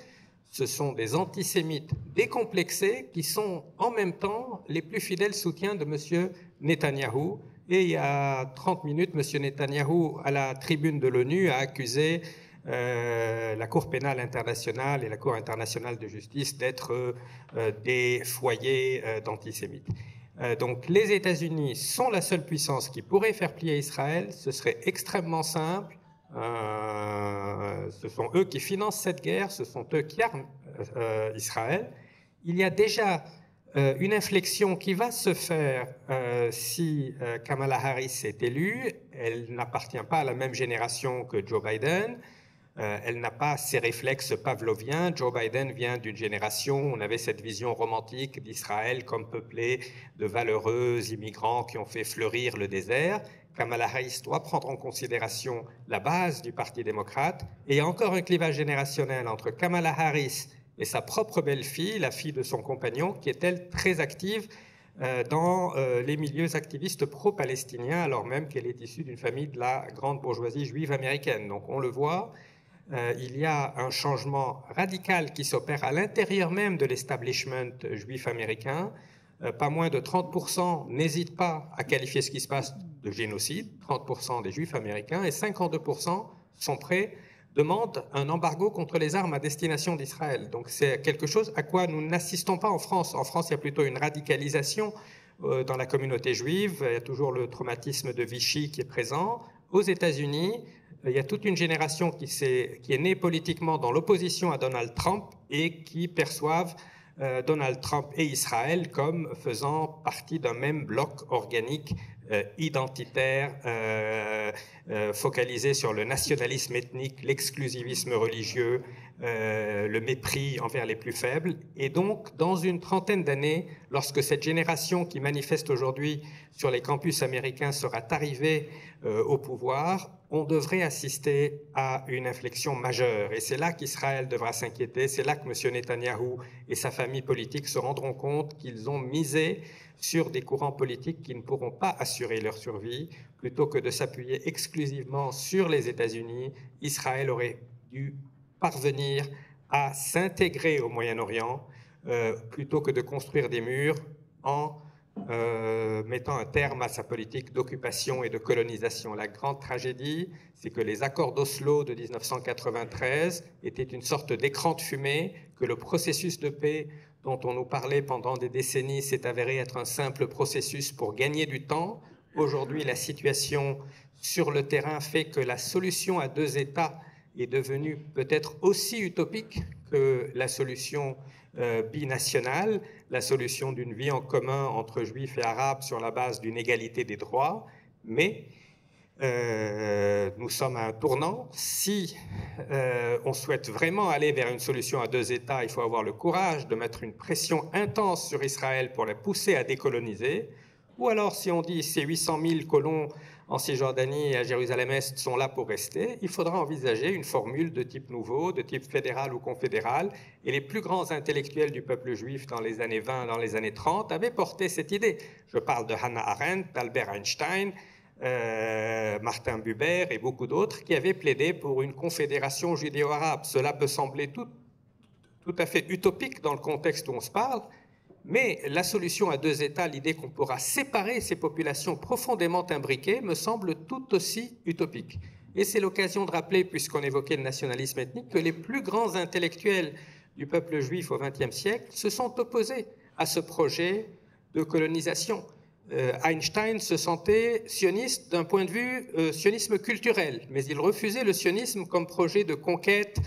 ce sont des antisémites décomplexés qui sont en même temps les plus fidèles soutiens de M. Netanyahou. Et il y a 30 minutes, M. Netanyahou, à la tribune de l'ONU, a accusé la Cour pénale internationale et la Cour internationale de justice d'être des foyers d'antisémites. Donc les États-Unis sont la seule puissance qui pourrait faire plier Israël. Ce serait extrêmement simple. Ce sont eux qui financent cette guerre, ce sont eux qui arment Israël. Il y a déjà une inflexion qui va se faire si Kamala Harris est élue. Elle n'appartient pas à la même génération que Joe Biden. Elle n'a pas ces réflexes pavloviens. Joe Biden vient d'une génération où on avait cette vision romantique d'Israël comme peuplé de valeureux immigrants qui ont fait fleurir le désert. Kamala Harris doit prendre en considération la base du Parti démocrate. Et il y a encore un clivage générationnel entre Kamala Harris et sa propre belle-fille, la fille de son compagnon, qui est, elle, très active dans les milieux activistes pro-palestiniens, alors même qu'elle est issue d'une famille de la grande bourgeoisie juive américaine. Donc on le voit, il y a un changement radical qui s'opère à l'intérieur même de l'establishment juif américain. Pas moins de 30% n'hésitent pas à qualifier ce qui se passe de génocide, 30% des juifs américains, et 52% sont prêts, demandent un embargo contre les armes à destination d'Israël. Donc c'est quelque chose à quoi nous n'assistons pas en France. En France, il y a plutôt une radicalisation dans la communauté juive, il y a toujours le traumatisme de Vichy qui est présent. Aux États-Unis, il y a toute une génération qui est née politiquement dans l'opposition à Donald Trump et qui perçoivent Donald Trump et Israël comme faisant partie d'un même bloc organique identitaire, focalisé sur le nationalisme ethnique, l'exclusivisme religieux, le mépris envers les plus faibles. Et donc, dans une trentaine d'années, lorsque cette génération qui manifeste aujourd'hui sur les campus américains sera arrivée au pouvoir, on devrait assister à une inflexion majeure. Et c'est là qu'Israël devra s'inquiéter, c'est là que M. Netanyahou et sa famille politique se rendront compte qu'ils ont misé sur des courants politiques qui ne pourront pas assurer leur survie. Plutôt que de s'appuyer exclusivement sur les États-Unis, Israël aurait dû parvenir à s'intégrer au Moyen-Orient plutôt que de construire des murs en mettant un terme à sa politique d'occupation et de colonisation. La grande tragédie, c'est que les accords d'Oslo de 1993 étaient une sorte d'écran de fumée, que le processus de paix dont on nous parlait pendant des décennies s'est avéré être un simple processus pour gagner du temps. Aujourd'hui, la situation sur le terrain fait que la solution à deux États est devenue peut-être aussi utopique que la solution binationale, la solution d'une vie en commun entre juifs et arabes sur la base d'une égalité des droits, mais nous sommes à un tournant. Si on souhaite vraiment aller vers une solution à deux États, il faut avoir le courage de mettre une pression intense sur Israël pour les pousser à décoloniser. Ou alors, si on dit ces 800 000 colons en Cisjordanie et à Jérusalem-Est sont là pour rester, il faudra envisager une formule de type nouveau, de type fédéral ou confédéral. Et les plus grands intellectuels du peuple juif dans les années 20, dans les années 30, avaient porté cette idée. Je parle de Hannah Arendt, d'Albert Einstein, Martin Buber et beaucoup d'autres qui avaient plaidé pour une confédération judéo-arabe. Cela peut sembler tout à fait utopique dans le contexte où on se parle, mais la solution à deux États, l'idée qu'on pourra séparer ces populations profondément imbriquées, me semble tout aussi utopique. Et c'est l'occasion de rappeler, puisqu'on évoquait le nationalisme ethnique, que les plus grands intellectuels du peuple juif au XXe siècle se sont opposés à ce projet de colonisation. Einstein se sentait sioniste d'un point de vue sionisme culturel, mais il refusait le sionisme comme projet de conquête,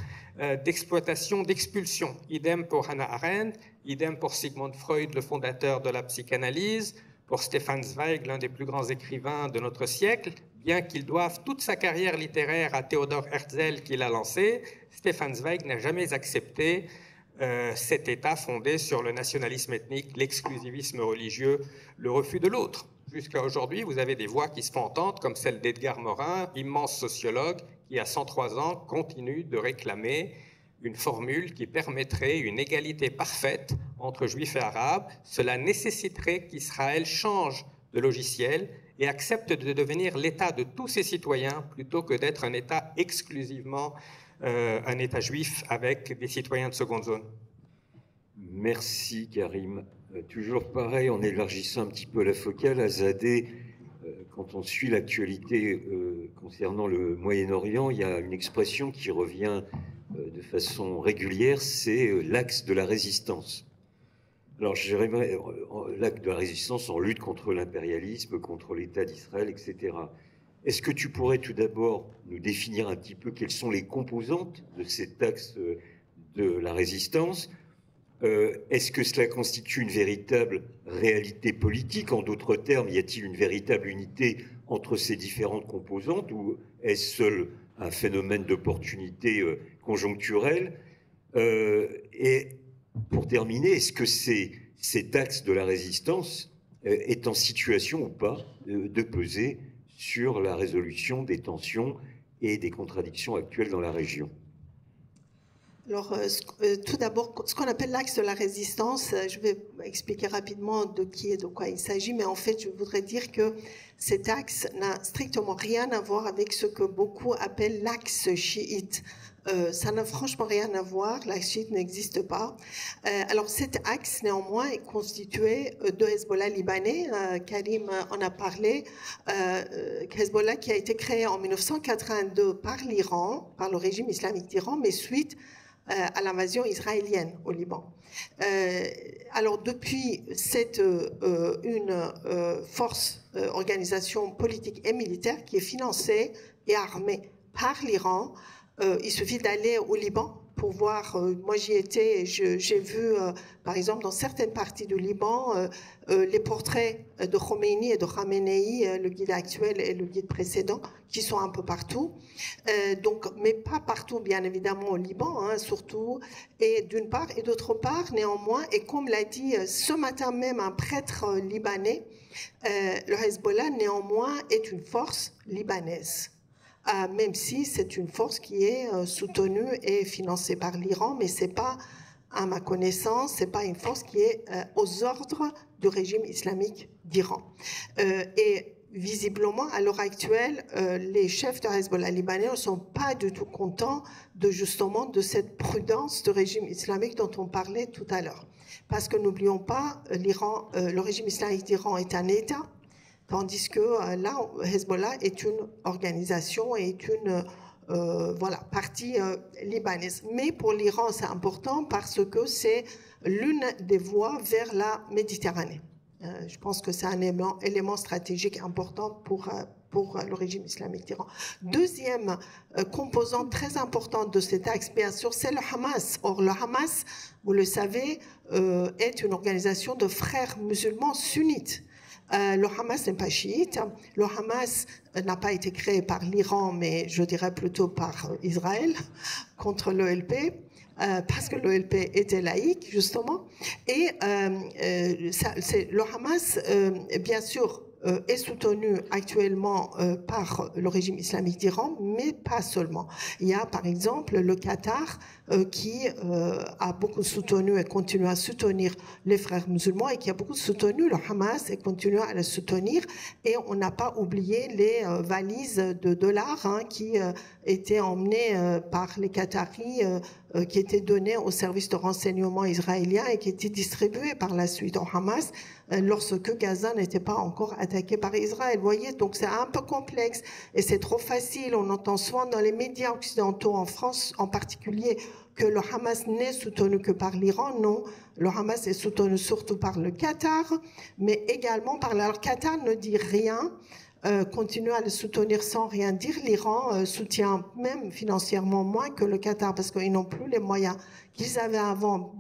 d'exploitation, d'expulsion. Idem pour Hannah Arendt, idem pour Sigmund Freud, le fondateur de la psychanalyse, pour Stefan Zweig, l'un des plus grands écrivains de notre siècle. Bien qu'il doive toute sa carrière littéraire à Theodor Herzl qui l'a lancé, Stefan Zweig n'a jamais accepté cet État fondé sur le nationalisme ethnique, l'exclusivisme religieux, le refus de l'autre. Jusqu'à aujourd'hui, vous avez des voix qui se font entendre, comme celle d'Edgar Morin, immense sociologue, qui, à 103 ans, continue de réclamer une formule qui permettrait une égalité parfaite entre juifs et arabes. Cela nécessiterait qu'Israël change de logiciel et accepte de devenir l'État de tous ses citoyens plutôt que d'être un État exclusivement un État juif avec des citoyens de seconde zone. Merci Karim. Toujours pareil, en élargissant un petit peu la focale, Azadeh, quand on suit l'actualité concernant le Moyen-Orient, il y a une expression qui revient de façon régulière, c'est l'axe de la résistance. Alors, j'aimerais l'axe de la résistance en lutte contre l'impérialisme, contre l'État d'Israël, etc. Est-ce que tu pourrais tout d'abord nous définir un petit peu quelles sont les composantes de cet axe de la résistance ? Est-ce que cela constitue une véritable réalité politique? En d'autres termes, y a-t-il une véritable unité entre ces différentes composantes ou est-ce seul un phénomène d'opportunité conjoncturelle? Et pour terminer, est-ce que cet axe de la résistance est en situation ou pas de peser sur la résolution des tensions et des contradictions actuelles dans la région? Alors, tout d'abord, ce qu'on appelle l'axe de la résistance, je vais expliquer rapidement de qui et de quoi il s'agit, mais en fait, je voudrais dire que cet axe n'a strictement rien à voir avec ce que beaucoup appellent l'axe chiite. Ça n'a franchement rien à voir, l'axe chiite n'existe pas. Alors cet axe, néanmoins, est constitué de Hezbollah libanais. Karim en a parlé. Hezbollah qui a été créé en 1982 par l'Iran, par le régime islamique d'Iran, mais suite à l'invasion israélienne au Liban. Alors depuis, c'est une force, organisation politique et militaire qui est financée et armée par l'Iran. Il suffit d'aller au Liban pour voir, moi j'y étais et j'ai vu par exemple dans certaines parties du Liban les portraits de Khomeini et de Khamenei, le guide actuel et le guide précédent, qui sont un peu partout, donc, mais pas partout bien évidemment au Liban, hein, surtout, et d'une part, et d'autre part néanmoins, et comme l'a dit ce matin même un prêtre libanais, le Hezbollah néanmoins est une force libanaise. Même si c'est une force qui est soutenue et financée par l'Iran, mais c'est pas, à ma connaissance, c'est pas une force qui est aux ordres du régime islamique d'Iran. Et visiblement, à l'heure actuelle, les chefs de Hezbollah libanais ne sont pas du tout contents de justement de cette prudence du régime islamique dont on parlait tout à l'heure. Parce que n'oublions pas, l'Iran, le régime islamique d'Iran est un État. Tandis que là, Hezbollah est une organisation et est une partie libanaise. Mais pour l'Iran, c'est important parce que c'est l'une des voies vers la Méditerranée. Je pense que c'est un élément stratégique important pour le régime islamique d'Iran. Deuxième composante très importante de cet axe, bien sûr, c'est le Hamas. Or, le Hamas, vous le savez, est une organisation de frères musulmans sunnites. Le Hamas n'est pas chiite. Le Hamas n'a pas été créé par l'Iran, mais je dirais plutôt par Israël contre l'OLP, parce que l'OLP était laïque, justement. Et le Hamas, bien sûr, est soutenu actuellement par le régime islamique d'Iran, mais pas seulement. Il y a par exemple le Qatar qui a beaucoup soutenu et continue à soutenir les frères musulmans et qui a beaucoup soutenu le Hamas et continue à le soutenir. Et on n'a pas oublié les valises de dollars qui étaient emmenées par les Qataris, qui étaient données au service de renseignement israélien et qui étaient distribuées par la suite au Hamas lorsque Gaza n'était pas encore attaqué par Israël. Vous voyez, donc c'est un peu complexe et c'est trop facile. On entend souvent dans les médias occidentaux, en France en particulier, que le Hamas n'est soutenu que par l'Iran. Non, le Hamas est soutenu surtout par le Qatar, mais également par le Qatar ne dit rien. Continue à le soutenir sans rien dire. L'Iran soutient même financièrement moins que le Qatar parce qu'ils n'ont plus les moyens qu'ils avaient avant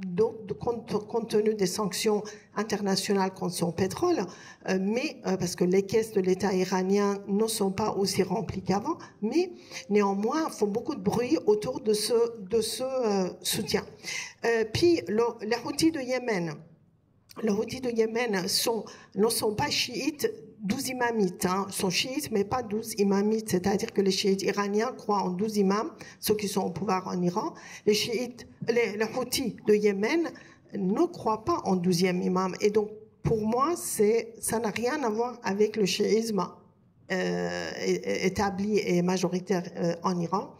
compte tenu des sanctions internationales contre son pétrole, mais parce que les caisses de l'État iranien ne sont pas aussi remplies qu'avant, mais néanmoins font beaucoup de bruit autour de ce soutien. Puis les Houthis de Yémen. les Houthis de Yémen ne sont pas chiites, 12 imamites, sont chiites, mais pas 12 imamites, c'est-à-dire que les chiites iraniens croient en 12 imams, ceux qui sont au pouvoir en Iran. Les Houthis de Yémen ne croient pas en 12e imam. Et donc, pour moi, ça n'a rien à voir avec le chiisme établi et majoritaire en Iran.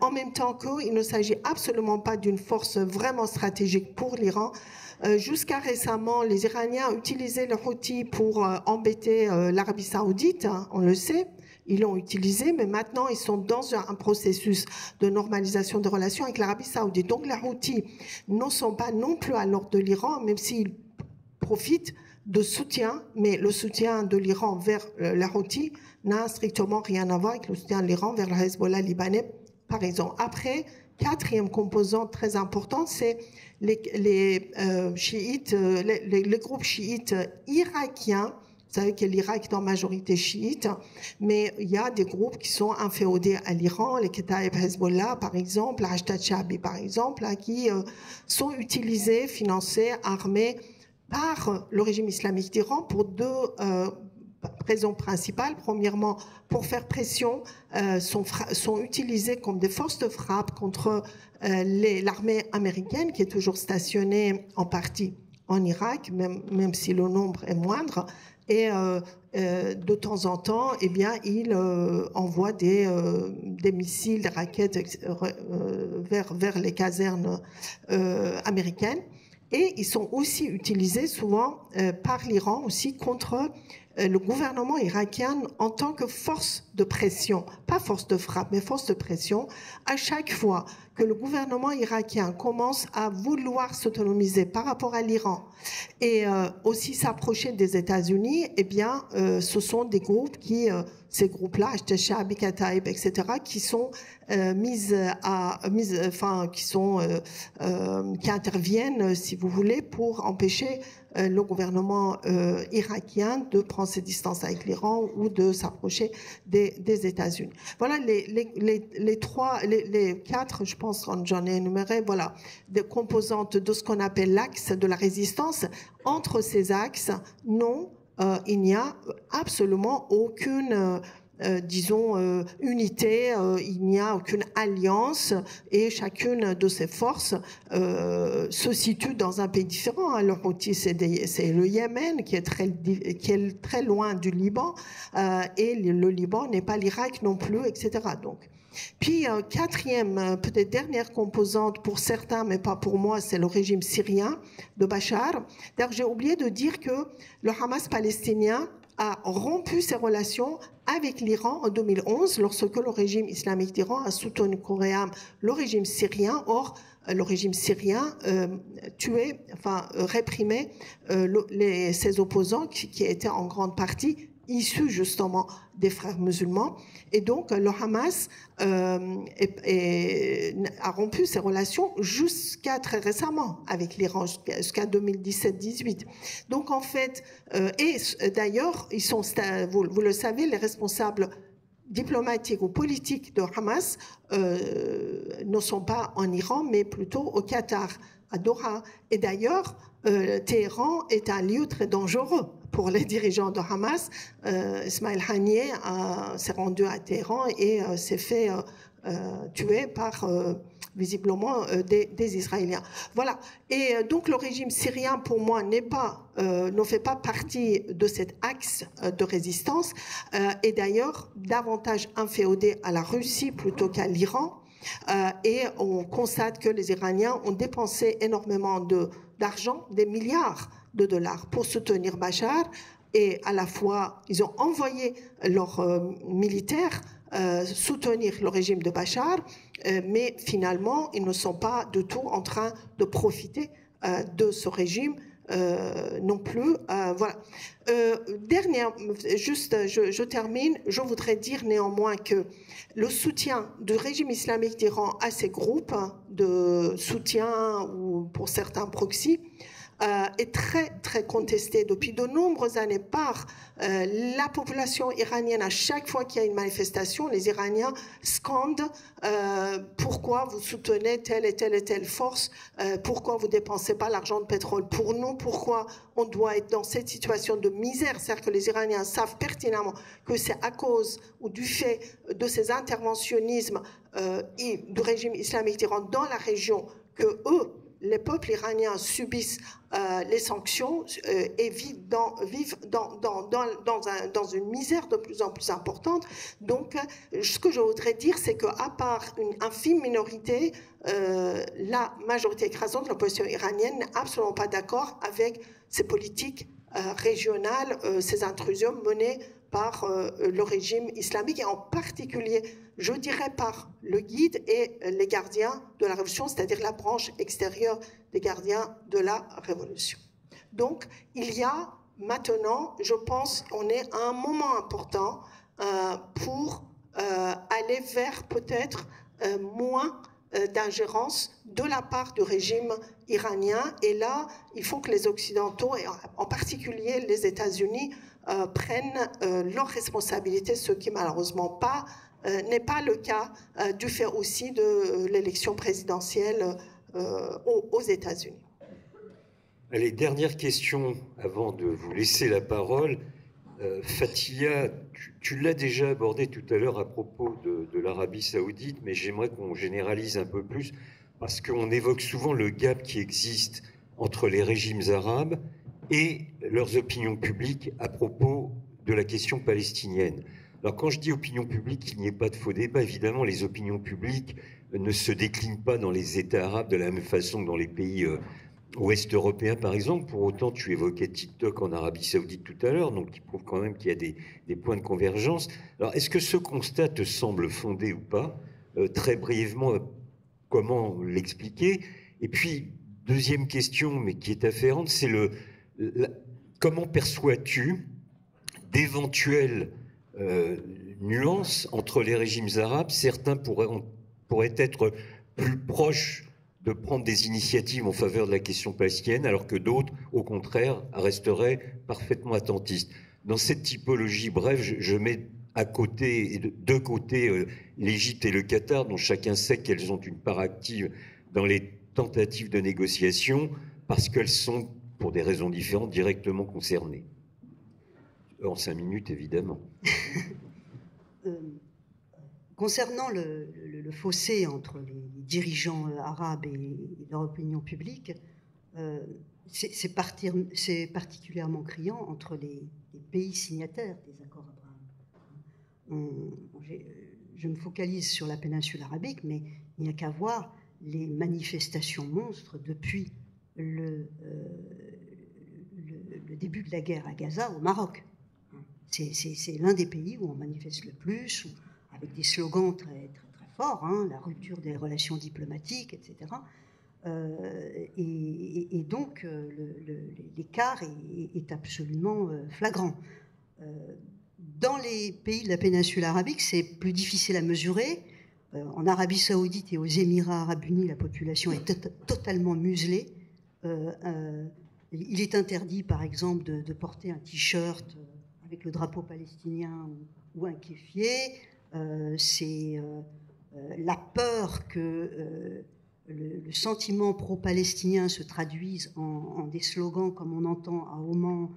En même temps qu'il ne s'agit absolument pas d'une force vraiment stratégique pour l'Iran. Jusqu'à récemment, les Iraniens utilisaient le Houthi pour embêter l'Arabie Saoudite, on le sait. Ils l'ont utilisé, mais maintenant, ils sont dans un processus de normalisation des relations avec l'Arabie Saoudite. Donc, les Houthis ne sont pas non plus à l'ordre de l'Iran, même s'ils profitent de soutien, mais le soutien de l'Iran vers les Houthis n'a strictement rien à voir avec le soutien de l'Iran vers le Hezbollah libanais, par exemple. Après, quatrième composante très importante, c'est les chiites, les groupes chiites irakiens. Vous savez que l'Irak est en majorité chiite, mais il y a des groupes qui sont inféodés à l'Iran, les Kataib Hezbollah par exemple, la Hashd Sha'bi par exemple, qui sont utilisés, financés, armés par le régime islamique d'Iran pour deux raisons principales. Premièrement, pour faire pression, sont utilisés comme des forces de frappe contre l'armée américaine qui est toujours stationnée en partie en Irak, même si le nombre est moindre. Et de temps en temps, eh bien, ils envoient des missiles, des raquettes vers les casernes américaines. Et ils sont aussi utilisés souvent par l'Iran aussi contre le gouvernement irakien en tant que force de pression, pas force de frappe, mais force de pression. À chaque fois que le gouvernement irakien commence à vouloir s'autonomiser par rapport à l'Iran et aussi s'approcher des États-Unis, eh bien, ce sont des groupes ces groupes-là, Hashd Sha'bi, Kataib, etc., qui sont qui interviennent, si vous voulez, pour empêcher le gouvernement irakien de prendre ses distances avec l'Iran ou de s'approcher des États-Unis. Voilà les quatre, je pense que j'en ai énuméré, voilà, des composantes de ce qu'on appelle l'axe de la résistance. Entre ces axes, non, il n'y a absolument aucune unité, il n'y a aucune alliance et chacune de ces forces se situe dans un pays différent. Le Houthi, c'est le Yémen qui est très loin du Liban et le Liban n'est pas l'Irak non plus, etc. Donc, puis quatrième, peut-être dernière composante pour certains, mais pas pour moi, c'est le régime syrien de Bachar. D'ailleurs, j'ai oublié de dire que le Hamas palestinien a rompu ses relations avec l'Iran en 2011 lorsque le régime islamique d'Iran a soutenu coréen le régime syrien. Or, le régime syrien réprimait ses opposants qui étaient en grande partie issus justement des frères musulmans. Et donc, le Hamas a rompu ses relations jusqu'à très récemment avec l'Iran, jusqu'à 2017-18. Donc, en fait, et d'ailleurs, ils sont, vous le savez, les responsables diplomatiques ou politiques de Hamas ne sont pas en Iran, mais plutôt au Qatar, à Doha. Et d'ailleurs, Téhéran est un lieu très dangereux pour les dirigeants de Hamas. Ismail Haniyeh s'est rendu à Téhéran et s'est fait tuer par visiblement des Israéliens. Voilà. Et donc le régime syrien, pour moi, ne fait pas partie de cet axe de résistance, et d'ailleurs davantage inféodé à la Russie plutôt qu'à l'Iran. Et on constate que les Iraniens ont dépensé énormément d'argent, des milliards de dollars pour soutenir Bachar, et à la fois ils ont envoyé leurs militaires soutenir le régime de Bachar, mais finalement ils ne sont pas du tout en train de profiter de ce régime non plus. Voilà. Je termine. Je voudrais dire néanmoins que le soutien du régime islamique d'Iran à ces groupes de soutien ou pour certains proxys est très, très contesté depuis de nombreuses années par la population iranienne. À chaque fois qu'il y a une manifestation, les Iraniens scandent pourquoi vous soutenez telle et telle et telle force, pourquoi vous ne dépensez pas l'argent de pétrole pour nous, pourquoi on doit être dans cette situation de misère. C'est-à-dire que les Iraniens savent pertinemment que c'est à cause ou du fait de ces interventionnismes et du régime islamique d'Iran dans la région que eux, les peuples iraniens, subissent les sanctions et vivent dans une misère de plus en plus importante. Donc, ce que je voudrais dire, c'est qu'à part une infime minorité, la majorité écrasante de l'opposition iranienne n'est absolument pas d'accord avec ces politiques régionales, ces intrusions menées par le régime islamique, et en particulier, je dirais, par le guide et les gardiens de la révolution, c'est-à-dire la branche extérieure des gardiens de la révolution. Donc, il y a maintenant, je pense, on est à un moment important pour aller vers peut-être moins d'ingérence de la part du régime iranien. Et là, il faut que les Occidentaux, et en particulier les États-Unis, prennent leurs responsabilités, ce qui malheureusement n'est pas le cas du fait aussi de l'élection présidentielle aux États-Unis. Allez, dernière question avant de vous laisser la parole. Fathia, tu l'as déjà abordé tout à l'heure à propos de l'Arabie Saoudite, mais j'aimerais qu'on généralise un peu plus, parce qu'on évoque souvent le gap qui existe entre les régimes arabes et leurs opinions publiques à propos de la question palestinienne. Alors quand je dis opinion publique, qu'il n'y ait pas de faux débat, évidemment les opinions publiques ne se déclinent pas dans les États arabes de la même façon que dans les pays ouest européens par exemple. Pour autant, tu évoquais TikTok en Arabie Saoudite tout à l'heure, donc qui prouve quand même qu'il y a des points de convergence. Alors est-ce que ce constat te semble fondé ou pas? Très brièvement, comment l'expliquer? Et puis, deuxième question, mais qui est afférente, c'est comment perçois-tu d'éventuelles nuances entre les régimes arabes? Certains pourraient être plus proches de prendre des initiatives en faveur de la question palestinienne, alors que d'autres, au contraire, resteraient parfaitement attentistes. Dans cette typologie, bref, je mets de côté l'Égypte et le Qatar, dont chacun sait qu'elles ont une part active dans les tentatives de négociation, parce qu'elles sont, pour des raisons différentes, directement concernées. En 5 minutes, évidemment. Concernant le fossé entre les dirigeants arabes et leur opinion publique, c'est particulièrement criant entre les pays signataires des accords Abraham. Je me focalise sur la péninsule arabique, mais il n'y a qu'à voir les manifestations monstres depuis le début de la guerre à Gaza au Maroc. C'est l'un des pays où on manifeste le plus, avec des slogans très, très, très forts, hein, la rupture des relations diplomatiques, etc. Et donc, l'écart est absolument flagrant. Dans les pays de la péninsule arabique, c'est plus difficile à mesurer. En Arabie Saoudite et aux Émirats Arabes Unis, la population est totalement muselée. Il est interdit, par exemple, de porter un t-shirt avec le drapeau palestinien ou un kéfier. C'est la peur que le sentiment pro-palestinien se traduise en des slogans comme on entend à Oman,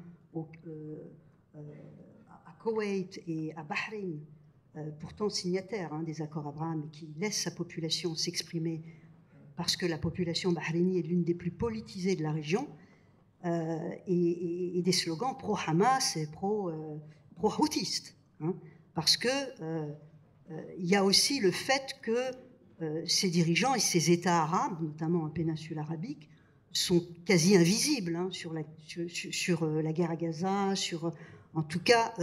à Koweït et à Bahreïn, pourtant signataires des accords Abraham, qui laissent sa population s'exprimer parce que la population bahreïnie est l'une des plus politisées de la région, et des slogans pro-Hamas et pro-houtistes, parce que il y a aussi le fait que ces dirigeants et ces États arabes, notamment en péninsule arabique, sont quasi invisibles sur la guerre à Gaza, en tout cas,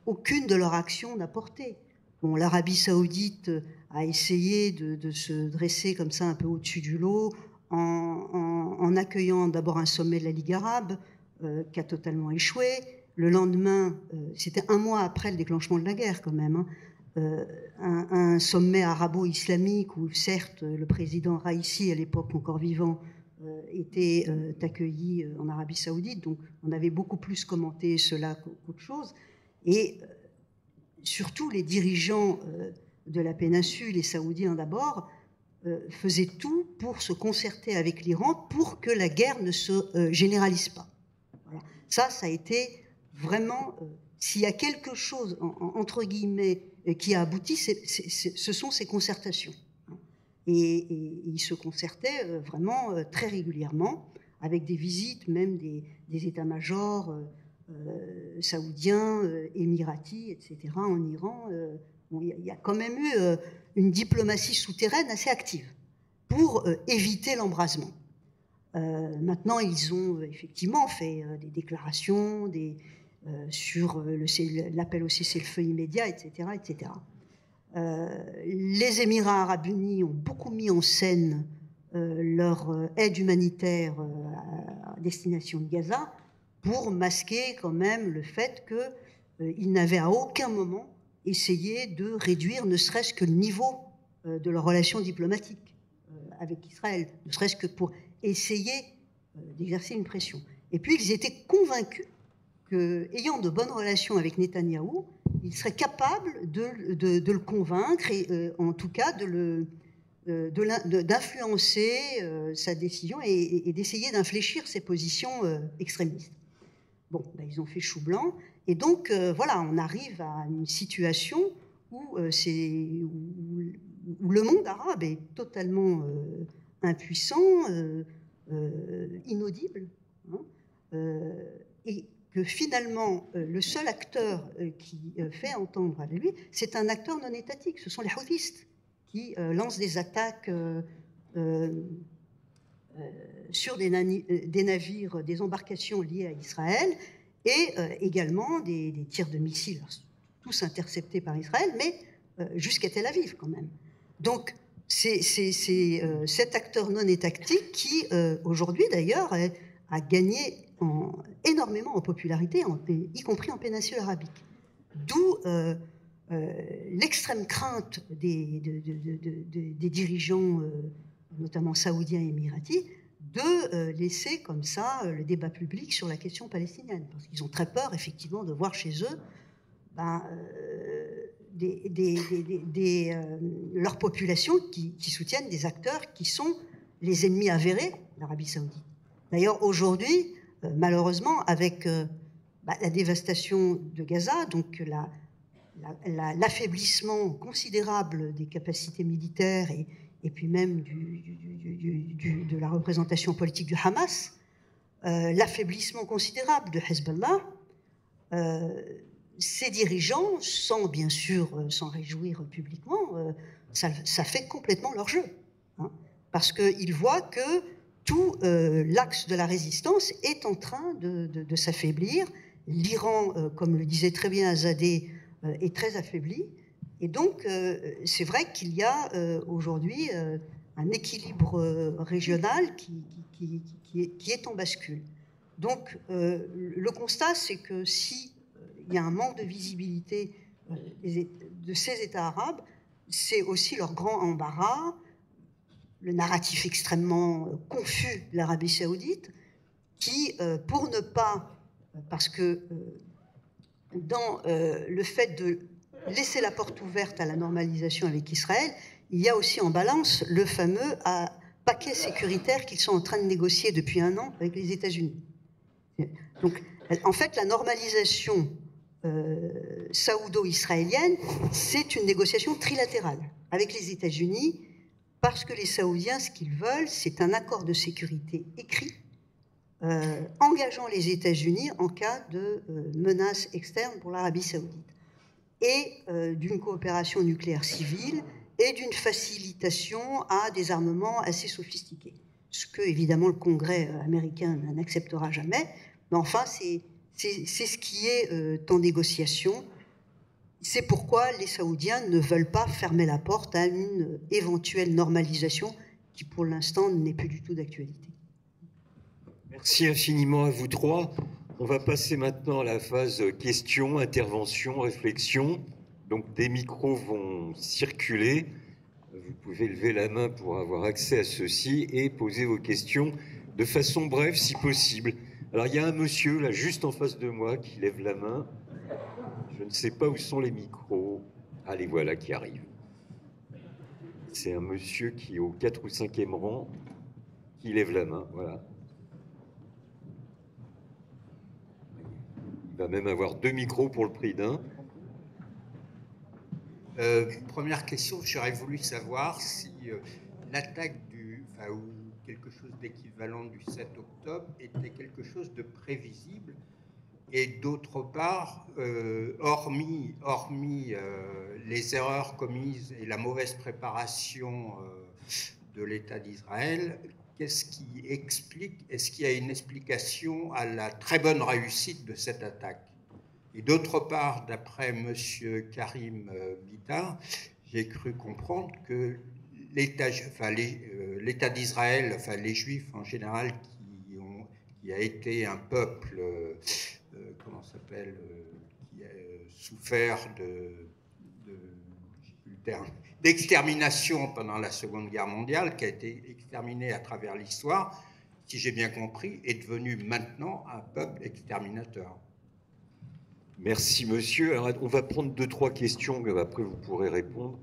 aucune de leurs actions n'a porté. Bon, l'Arabie Saoudite a essayé de se dresser comme ça un peu au-dessus du lot en accueillant d'abord un sommet de la Ligue arabe qui a totalement échoué. Le lendemain, c'était un mois après le déclenchement de la guerre quand même, un sommet arabo-islamique où certes le président Raïssi, à l'époque encore vivant, été accueilli en Arabie Saoudite, donc on avait beaucoup plus commenté cela qu'autre chose. Et surtout, les dirigeants de la péninsule, les Saoudiens d'abord, faisaient tout pour se concerter avec l'Iran pour que la guerre ne se généralise pas. Voilà. Ça a été vraiment... s'il y a quelque chose, entre guillemets, qui a abouti, ce sont ces concertations. Et ils se concertaient vraiment très régulièrement, avec des visites même des états-majors saoudiens, émiratis, etc., en Iran. Bon, il y a quand même eu une diplomatie souterraine assez active pour éviter l'embrasement. Maintenant, ils ont effectivement fait des déclarations sur l'appel au cessez-le-feu immédiat, etc., etc. Les Émirats arabes unis ont beaucoup mis en scène leur aide humanitaire à destination de Gaza pour masquer quand même le fait qu'ils n'avaient à aucun moment essayé de réduire ne serait-ce que le niveau de leurs relations diplomatiques avec Israël, ne serait-ce que pour essayer d'exercer une pression. Et puis ils étaient convaincus qu'ayant de bonnes relations avec Netanyahou, il serait capable de le convaincre et en tout cas d'influencer sa décision et d'essayer d'infléchir ses positions extrémistes. Bon, ben, ils ont fait chou blanc et donc voilà, on arrive à une situation où le monde arabe est totalement impuissant, inaudible, hein, et que finalement, le seul acteur qui fait entendre à lui, c'est un acteur non étatique. Ce sont les Houthistes qui lancent des attaques sur des navires, des embarcations liées à Israël, et également des tirs de missiles, tous interceptés par Israël, mais jusqu'à Tel Aviv quand même. Donc, c'est cet acteur non étatique qui, aujourd'hui d'ailleurs, a gagné énormément en popularité, y compris en péninsule arabique. D'où l'extrême crainte des dirigeants, notamment saoudiens et émiratis, de laisser comme ça le débat public sur la question palestinienne. Parce qu'ils ont très peur, effectivement, de voir chez eux leur population qui soutiennent des acteurs qui sont les ennemis avérés d'Arabie Saoudite. D'ailleurs, aujourd'hui, malheureusement, avec la dévastation de Gaza, donc l'affaiblissement considérable des capacités militaires et puis même de la représentation politique du Hamas, l'affaiblissement considérable de Hezbollah, ces dirigeants, sans bien sûr s'en réjouir publiquement, ça fait complètement leur jeu, hein, parce qu'ils voient que tout l'axe de la résistance est en train de s'affaiblir. L'Iran, comme le disait très bien Azadeh, est très affaibli. Et donc, c'est vrai qu'il y a aujourd'hui un équilibre régional qui est en bascule. Donc, le constat, c'est que si il y a un manque de visibilité de ces États arabes, c'est aussi leur grand embarras, le narratif extrêmement confus de l'Arabie saoudite, qui, pour ne pas, parce que dans le fait de laisser la porte ouverte à la normalisation avec Israël, il y a aussi en balance le fameux paquet sécuritaire qu'ils sont en train de négocier depuis 1 an avec les États-Unis. Donc, en fait, la normalisation saoudo-israélienne, c'est une négociation trilatérale avec les États-Unis, parce que les Saoudiens, ce qu'ils veulent, c'est un accord de sécurité écrit engageant les États-Unis en cas de menace externe pour l'Arabie saoudite, et d'une coopération nucléaire civile et d'une facilitation à des armements assez sophistiqués. Ce que, évidemment, le Congrès américain n'acceptera jamais, mais enfin, c'est ce qui est en négociation. C'est pourquoi les Saoudiens ne veulent pas fermer la porte à une éventuelle normalisation qui, pour l'instant, n'est plus du tout d'actualité. Merci infiniment à vous trois. On va passer maintenant à la phase questions, interventions, réflexions. Donc des micros vont circuler. Vous pouvez lever la main pour avoir accès à ceux-ci et poser vos questions de façon brève si possible. Alors il y a un monsieur là juste en face de moi qui lève la main. Je ne sais pas où sont les micros. Allez, voilà qui arrive. C'est un monsieur qui est au 4 ou 5e rang qui lève la main, voilà. Il va même avoir 2 micros pour le prix d'un. Première question, j'aurais voulu savoir si l'attaque ou quelque chose d'équivalent du 7 octobre était quelque chose de prévisible, et d'autre part, hormis les erreurs commises et la mauvaise préparation de l'État d'Israël, qu'est-ce qui explique, est-ce qu'il y a une explication à la très bonne réussite de cette attaque? Et d'autre part, d'après M. Karim Bitar, j'ai cru comprendre que l'État d'Israël, les Juifs en général, qui a été un peuple, qui a souffert d'extermination pendant la Seconde Guerre mondiale, qui a été exterminé à travers l'histoire, si j'ai bien compris, est devenu maintenant un peuple exterminateur. Merci, monsieur. Alors, on va prendre 2-3 questions, après vous pourrez répondre.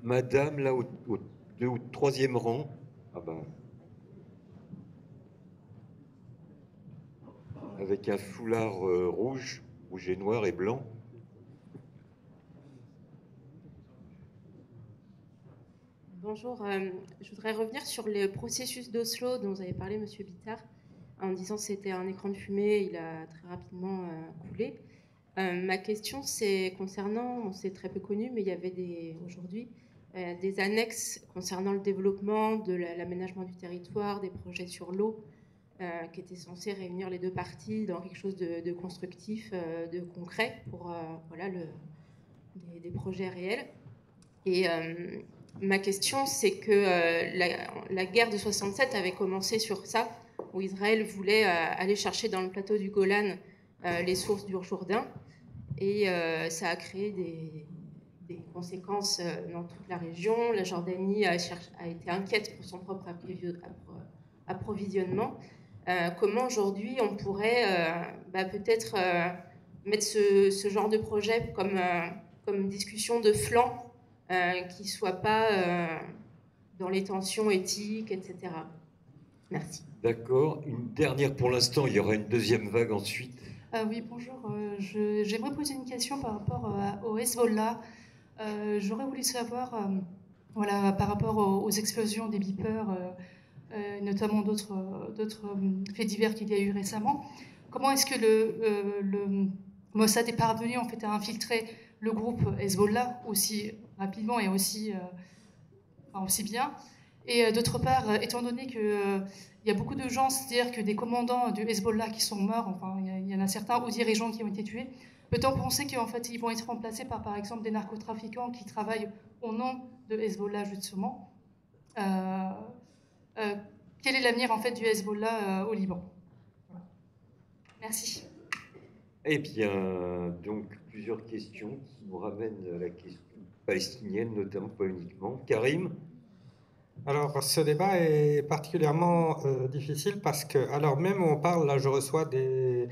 Madame, là, au 2 ou 3e rang. Ah ben. Avec un foulard rouge et noir et blanc. Bonjour, je voudrais revenir sur le processus d'Oslo dont vous avez parlé, monsieur Bitar, en disant que c'était un écran de fumée, il a très rapidement coulé. Ma question, c'est concernant, c'est très peu connu, mais il y avait aujourd'hui des annexes concernant le développement de l'aménagement du territoire, des projets sur l'eau, qui étaient censés réunir les deux parties dans quelque chose de constructif, de concret, pour des projets réels. Et ma question, c'est que la guerre de 67 avait commencé sur ça, où Israël voulait aller chercher dans le plateau du Golan les sources du Jourdain, et ça a créé des conséquences dans toute la région. La Jordanie a été inquiète pour son propre approvisionnement. Comment aujourd'hui on pourrait peut-être mettre ce genre de projet comme discussion de flanc, qui ne soit pas dans les tensions éthiques, etc. Merci. D'accord. Une dernière pour l'instant, il y aura une deuxième vague ensuite. Oui, bonjour. J'aimerais poser une question par rapport au Hezbollah. J'aurais voulu savoir, par rapport aux explosions des beepers, notamment d'autres faits divers qu'il y a eu récemment, comment est-ce que le Mossad est parvenu en fait à infiltrer le groupe Hezbollah aussi rapidement et aussi bien? Et d'autre part, étant donné que il y a beaucoup de gens, c'est-à-dire que des commandants du Hezbollah qui sont morts, enfin il y en a certains, ou dirigeants qui ont été tués, peut-on penser qu'en fait ils vont être remplacés par exemple des narcotrafiquants qui travaillent au nom de Hezbollah justement? Quel est l'avenir en fait du Hezbollah au Liban? Voilà. Merci. Eh bien, donc plusieurs questions qui nous ramènent à la question palestinienne, notamment, pas uniquement. Karim? Alors, ce débat est particulièrement difficile parce que, alors même où on parle, là, je reçois des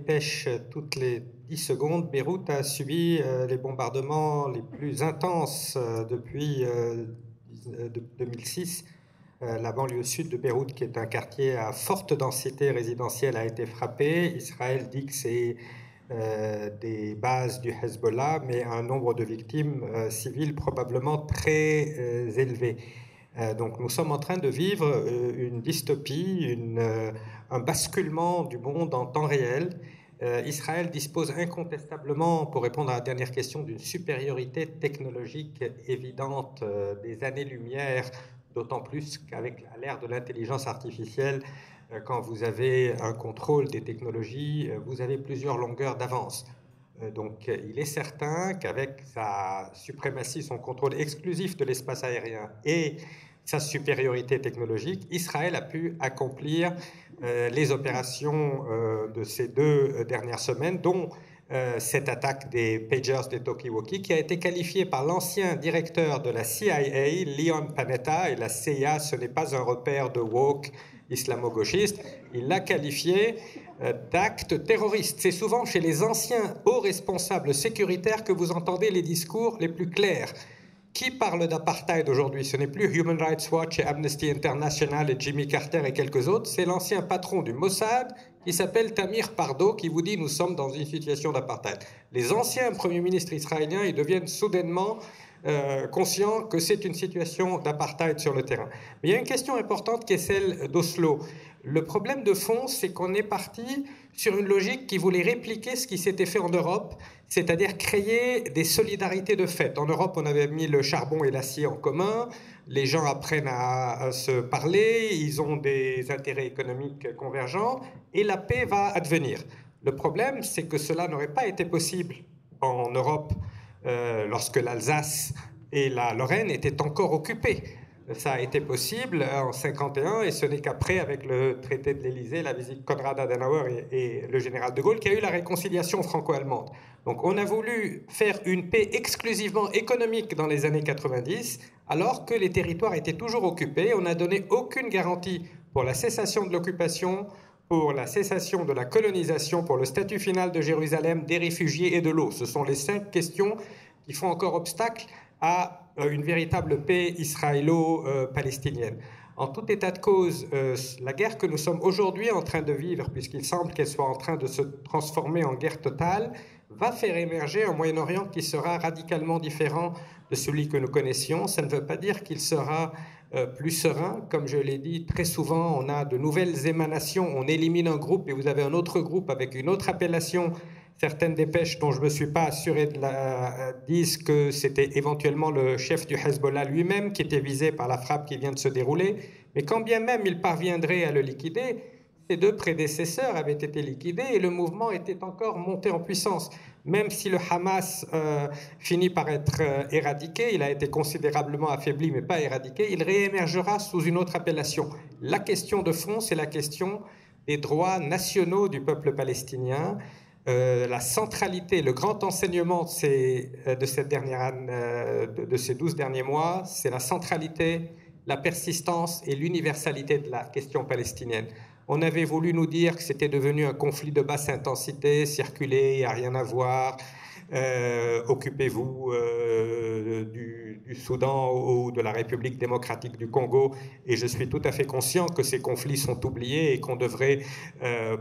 pêches toutes les 10 secondes. Beyrouth a subi les bombardements les plus intenses depuis 2006. La banlieue sud de Beyrouth, qui est un quartier à forte densité résidentielle, a été frappée. Israël dit que c'est des bases du Hezbollah, mais un nombre de victimes civiles probablement très élevé. Donc nous sommes en train de vivre une dystopie, un basculement du monde en temps réel. Israël dispose incontestablement, pour répondre à la dernière question, d'une supériorité technologique évidente, des années-lumière, d'autant plus qu'avec l'ère de l'intelligence artificielle, quand vous avez un contrôle des technologies, vous avez plusieurs longueurs d'avance. Donc il est certain qu'avec sa suprématie, son contrôle exclusif de l'espace aérien et sa supériorité technologique, Israël a pu accomplir les opérations de ces 2 dernières semaines, dont cette attaque des pagers des Talkie-Walkie, qui a été qualifiée par l'ancien directeur de la CIA, Leon Panetta, et la CIA, ce n'est pas un repère de woke islamo-gauchiste, il l'a qualifié d'acte terroriste. C'est souvent chez les anciens hauts responsables sécuritaires que vous entendez les discours les plus clairs. Qui parle d'apartheid aujourd'hui? Ce n'est plus Human Rights Watch et Amnesty International et Jimmy Carter et quelques autres, c'est l'ancien patron du Mossad qui s'appelle Tamir Pardo qui vous dit nous sommes dans une situation d'apartheid. Les anciens premiers ministres israéliens, ils deviennent soudainement conscients que c'est une situation d'apartheid sur le terrain. Mais il y a une question importante qui est celle d'Oslo. Le problème de fond, c'est qu'on est parti sur une logique qui voulait répliquer ce qui s'était fait en Europe, c'est-à-dire créer des solidarités de fait. En Europe, on avait mis le charbon et l'acier en commun, les gens apprennent à se parler, ils ont des intérêts économiques convergents, et la paix va advenir. Le problème, c'est que cela n'aurait pas été possible en Europe lorsque l'Alsace et la Lorraine étaient encore occupées. Ça a été possible en 1951 et ce n'est qu'après, avec le traité de l'Élysée, la visite de Konrad Adenauer et le général de Gaulle, qu'il y a eu la réconciliation franco-allemande. Donc on a voulu faire une paix exclusivement économique dans les années 90, alors que les territoires étaient toujours occupés. On n'a donné aucune garantie pour la cessation de l'occupation, pour la cessation de la colonisation, pour le statut final de Jérusalem, des réfugiés et de l'eau. Ce sont les 5 questions qui font encore obstacle à une véritable paix israélo-palestinienne. En tout état de cause, la guerre que nous sommes aujourd'hui en train de vivre, puisqu'il semble qu'elle soit en train de se transformer en guerre totale, va faire émerger un Moyen-Orient qui sera radicalement différent de celui que nous connaissions. Ça ne veut pas dire qu'il sera plus serein. Comme je l'ai dit, très souvent, on a de nouvelles émanations. On élimine un groupe et vous avez un autre groupe avec une autre appellation. Certaines dépêches dont je ne me suis pas assuré disent que c'était éventuellement le chef du Hezbollah lui-même qui était visé par la frappe qui vient de se dérouler. Mais quand bien même il parviendrait à le liquider, ses 2 prédécesseurs avaient été liquidés et le mouvement était encore monté en puissance. Même si le Hamas finit par être éradiqué, il a été considérablement affaibli mais pas éradiqué, il réémergera sous une autre appellation. La question de fond, c'est la question des droits nationaux du peuple palestinien. La centralité, le grand enseignement de ces 12 derniers mois, c'est la centralité, la persistance et l'universalité de la question palestinienne. On avait voulu nous dire que c'était devenu un conflit de basse intensité, circuler, il n'y a rien à voir, occupez-vous du Soudan ou de la République démocratique du Congo. Et je suis tout à fait conscient que ces conflits sont oubliés et qu'on devrait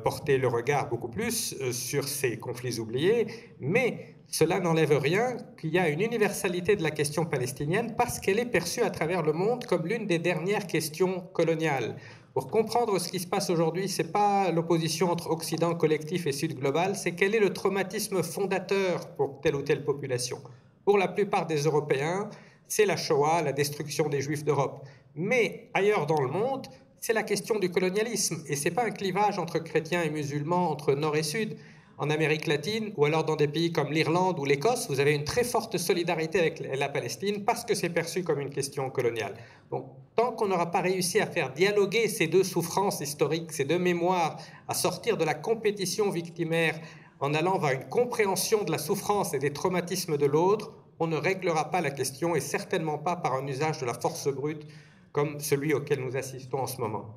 porter le regard beaucoup plus sur ces conflits oubliés. Mais cela n'enlève rien qu'il y a une universalité de la question palestinienne parce qu'elle est perçue à travers le monde comme l'une des dernières questions coloniales. Pour comprendre ce qui se passe aujourd'hui, ce n'est pas l'opposition entre Occident collectif et Sud global, c'est quel est le traumatisme fondateur pour telle ou telle population. Pour la plupart des Européens, c'est la Shoah, la destruction des Juifs d'Europe. Mais ailleurs dans le monde, c'est la question du colonialisme. Et ce n'est pas un clivage entre chrétiens et musulmans, entre Nord et Sud. En Amérique latine, ou alors dans des pays comme l'Irlande ou l'Écosse, vous avez une très forte solidarité avec la Palestine parce que c'est perçu comme une question coloniale. Donc, tant qu'on n'aura pas réussi à faire dialoguer ces 2 souffrances historiques, ces 2 mémoires, à sortir de la compétition victimaire en allant vers une compréhension de la souffrance et des traumatismes de l'autre, on ne réglera pas la question et certainement pas par un usage de la force brute comme celui auquel nous assistons en ce moment.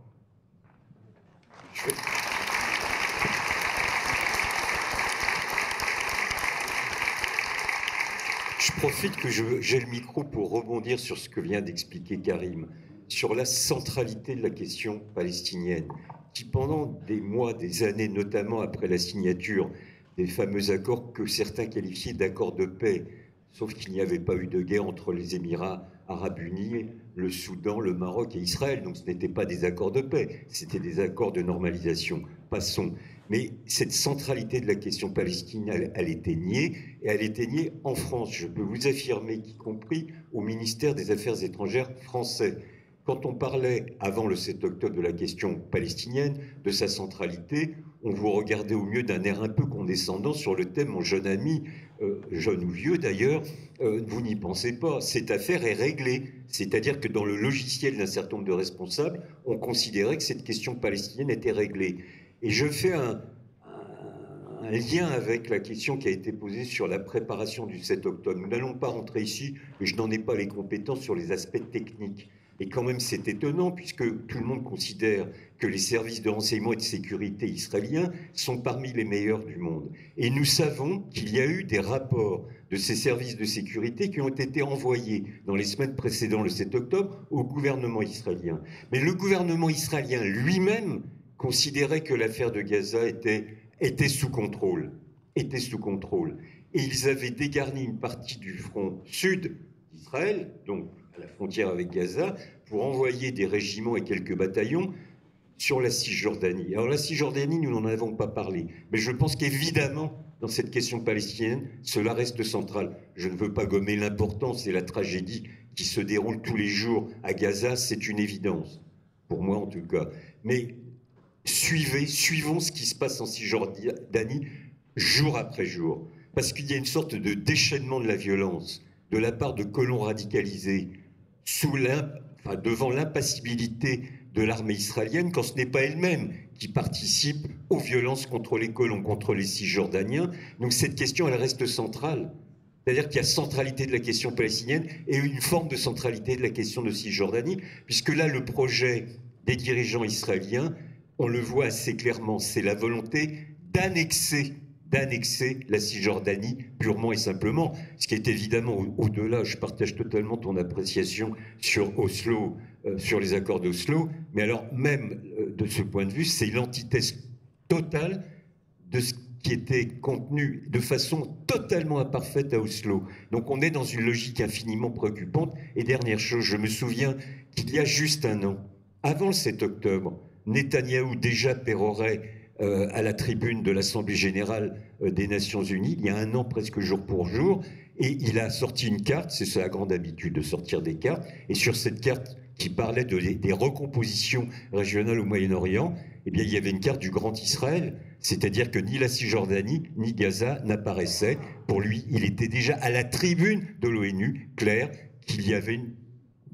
Je profite que j'ai le micro pour rebondir sur ce que vient d'expliquer Karim, sur la centralité de la question palestinienne, qui pendant des mois, des années, notamment après la signature des fameux accords que certains qualifiaient d'accords de paix, sauf qu'il n'y avait pas eu de guerre entre les Émirats arabes unis, le Soudan, le Maroc et Israël, donc ce n'étaient pas des accords de paix, c'était des accords de normalisation. Passons. Mais cette centralité de la question palestinienne, elle était niée, et elle était niée en France. Je peux vous affirmer qu'y compris au ministère des Affaires étrangères français. Quand on parlait, avant le 7 octobre, de la question palestinienne, de sa centralité, on vous regardait au mieux d'un air un peu condescendant sur le thème, mon jeune ami, jeune ou vieux d'ailleurs, vous n'y pensez pas, cette affaire est réglée. C'est-à-dire que dans le logiciel d'un certain nombre de responsables, on considérait que cette question palestinienne était réglée. Et je fais un lien avec la question qui a été posée sur la préparation du 7 octobre. Nous n'allons pas rentrer ici, et je n'en ai pas les compétences sur les aspects techniques. Et quand même, c'est étonnant, puisque tout le monde considère que les services de renseignement et de sécurité israéliens sont parmi les meilleurs du monde. Et nous savons qu'il y a eu des rapports de ces services de sécurité qui ont été envoyés dans les semaines précédentes, le 7 octobre, au gouvernement israélien. Mais le gouvernement israélien lui-même considérait que l'affaire de Gaza était sous contrôle. Et ils avaient dégarni une partie du front sud d'Israël, donc à la frontière avec Gaza, pour envoyer des régiments et quelques bataillons sur la Cisjordanie. Alors la Cisjordanie, nous n'en avons pas parlé, mais je pense qu'évidemment, dans cette question palestinienne, cela reste central. Je ne veux pas gommer l'importance et la tragédie qui se déroule tous les jours à Gaza, c'est une évidence, pour moi en tout cas. Mais suivons ce qui se passe en Cisjordanie jour après jour, parce qu'il y a une sorte de déchaînement de la violence de la part de colons radicalisés devant l'impassibilité de l'armée israélienne, quand ce n'est pas elle-même qui participe aux violences contre les colons, contre les Cisjordaniens. Donc cette question, elle reste centrale. C'est-à-dire qu'il y a centralité de la question palestinienne et une forme de centralité de la question de Cisjordanie, puisque là, le projet des dirigeants israéliens, on le voit assez clairement, c'est la volonté d'annexer la Cisjordanie purement et simplement, ce qui est évidemment au-delà. Je partage totalement ton appréciation sur Oslo, sur les accords d'Oslo, mais alors même de ce point de vue, c'est l'antithèse totale de ce qui était contenu de façon totalement imparfaite à Oslo. Donc on est dans une logique infiniment préoccupante. Et dernière chose, je me souviens qu'il y a juste un an, avant le 7 octobre, Netanyahou déjà pérorait à la tribune de l'Assemblée générale des Nations Unies, il y a un an presque jour pour jour, et il a sorti une carte, c'est sa grande habitude de sortir des cartes, et sur cette carte qui parlait des recompositions régionales au Moyen-Orient, eh bien, il y avait une carte du Grand Israël, c'est-à-dire que ni la Cisjordanie ni Gaza n'apparaissaient. Pour lui, il était déjà à la tribune de l'ONU clair qu'il y avait une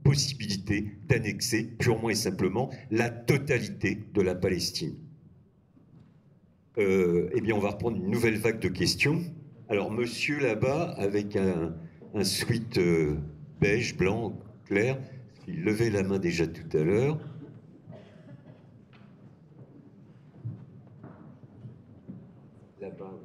possibilité d'annexer purement et simplement la totalité de la Palestine. Eh bien, on va reprendre une nouvelle vague de questions. Alors, monsieur là-bas, avec un sweat beige, blanc, clair, il levait la main déjà tout à l'heure. Là-bas.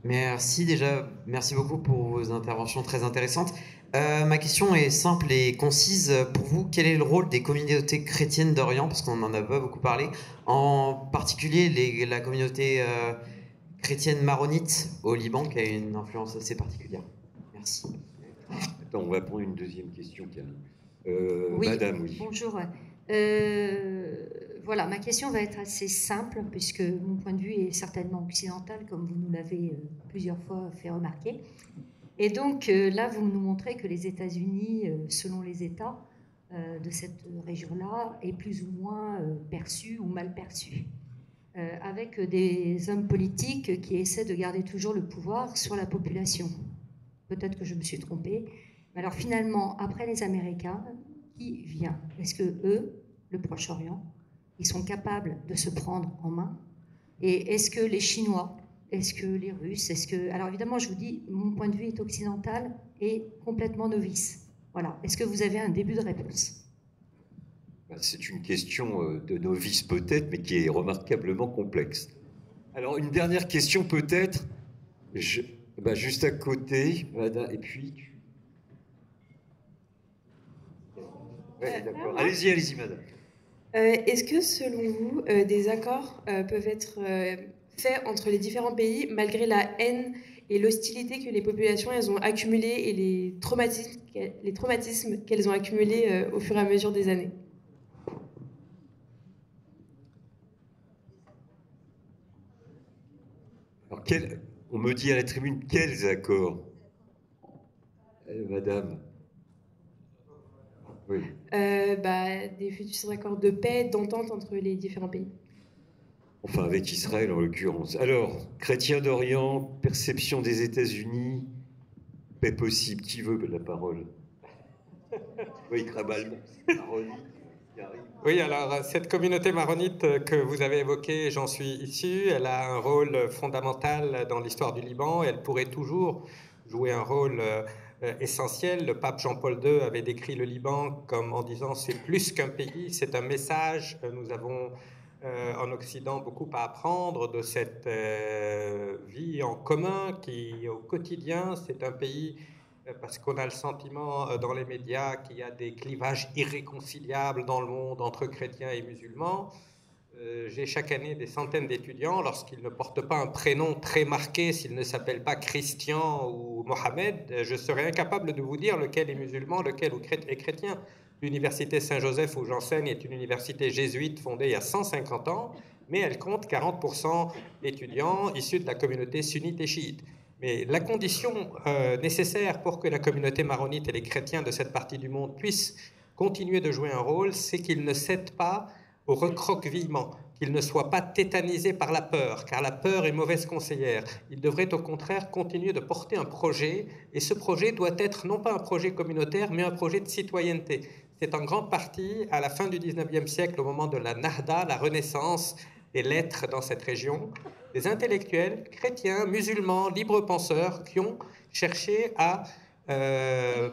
Merci déjà, merci beaucoup pour vos interventions très intéressantes. Ma question est simple et concise. Pour vous, quel est le rôle des communautés chrétiennes d'Orient, parce qu'on n'en a pas beaucoup parlé, en particulier la communauté chrétienne maronite au Liban, qui a une influence assez particulière? Merci. Attends, on va prendre une deuxième question. Oui, Madame, oui. Bonjour. Voilà, ma question va être assez simple, puisque mon point de vue est certainement occidental, comme vous nous l'avez plusieurs fois fait remarquer. Et donc là, vous nous montrez que les États-Unis, selon les États de cette région-là, est plus ou moins perçu ou mal perçu, avec des hommes politiques qui essaient de garder toujours le pouvoir sur la population. Peut-être que je me suis trompée. Mais alors finalement, après les Américains, qui vient? Est-ce que eux, le Proche-Orient, ils sont capables de se prendre en main? Et est-ce que les Chinois, est-ce que les Russes, Alors évidemment, je vous dis, mon point de vue est occidental et complètement novice. Voilà. Est-ce que vous avez un début de réponse? C'est une question de novice peut-être, mais qui est remarquablement complexe. Alors, une dernière question peut-être, juste à côté, et puis... Ouais, d'accord. Allez-y, madame. Est-ce que, selon vous, des accords peuvent être faits entre les différents pays malgré la haine et l'hostilité que les populations elles ont accumulées et les traumatismes qu'elles ont accumulés au fur et à mesure des années? Alors, on me dit à la tribune, quels accords, madame? Oui. Des futurs accords de paix, d'entente entre les différents pays. Enfin, avec Israël en l'occurrence. Alors, chrétiens d'Orient, perception des États-Unis, paix possible. Qui veut la parole? Oui, Krabal. Oui, alors cette communauté maronite que vous avez évoquée, j'en suis issu, elle a un rôle fondamental dans l'histoire du Liban. Elle pourrait toujours jouer un rôle essentiel. Le pape Jean-Paul II avait décrit le Liban comme en disant c'est plus qu'un pays, c'est un message. Nous avons en Occident beaucoup à apprendre de cette vie en commun qui au quotidien, c'est un pays parce qu'on a le sentiment dans les médias qu'il y a des clivages irréconciliables dans le monde entre chrétiens et musulmans. J'ai chaque année des centaines d'étudiants, lorsqu'ils ne portent pas un prénom très marqué, s'ils ne s'appellent pas Christian ou Mohamed, je serais incapable de vous dire lequel est musulman, lequel est chrétien. L'université Saint-Joseph où j'enseigne est une université jésuite fondée il y a 150 ans, mais elle compte 40% d'étudiants issus de la communauté sunnite et chiite. Mais la condition nécessaire pour que la communauté maronite et les chrétiens de cette partie du monde puissent continuer de jouer un rôle, c'est qu'ils ne cèdent pas au recroquevillement, qu'ils ne soient pas tétanisés par la peur, car la peur est mauvaise conseillère. Ils devraient au contraire continuer de porter un projet, et ce projet doit être non pas un projet communautaire, mais un projet de citoyenneté. C'est en grande partie, à la fin du 19e siècle, au moment de la Nahda, la renaissance des lettres dans cette région, des intellectuels chrétiens, musulmans, libres penseurs qui ont cherché à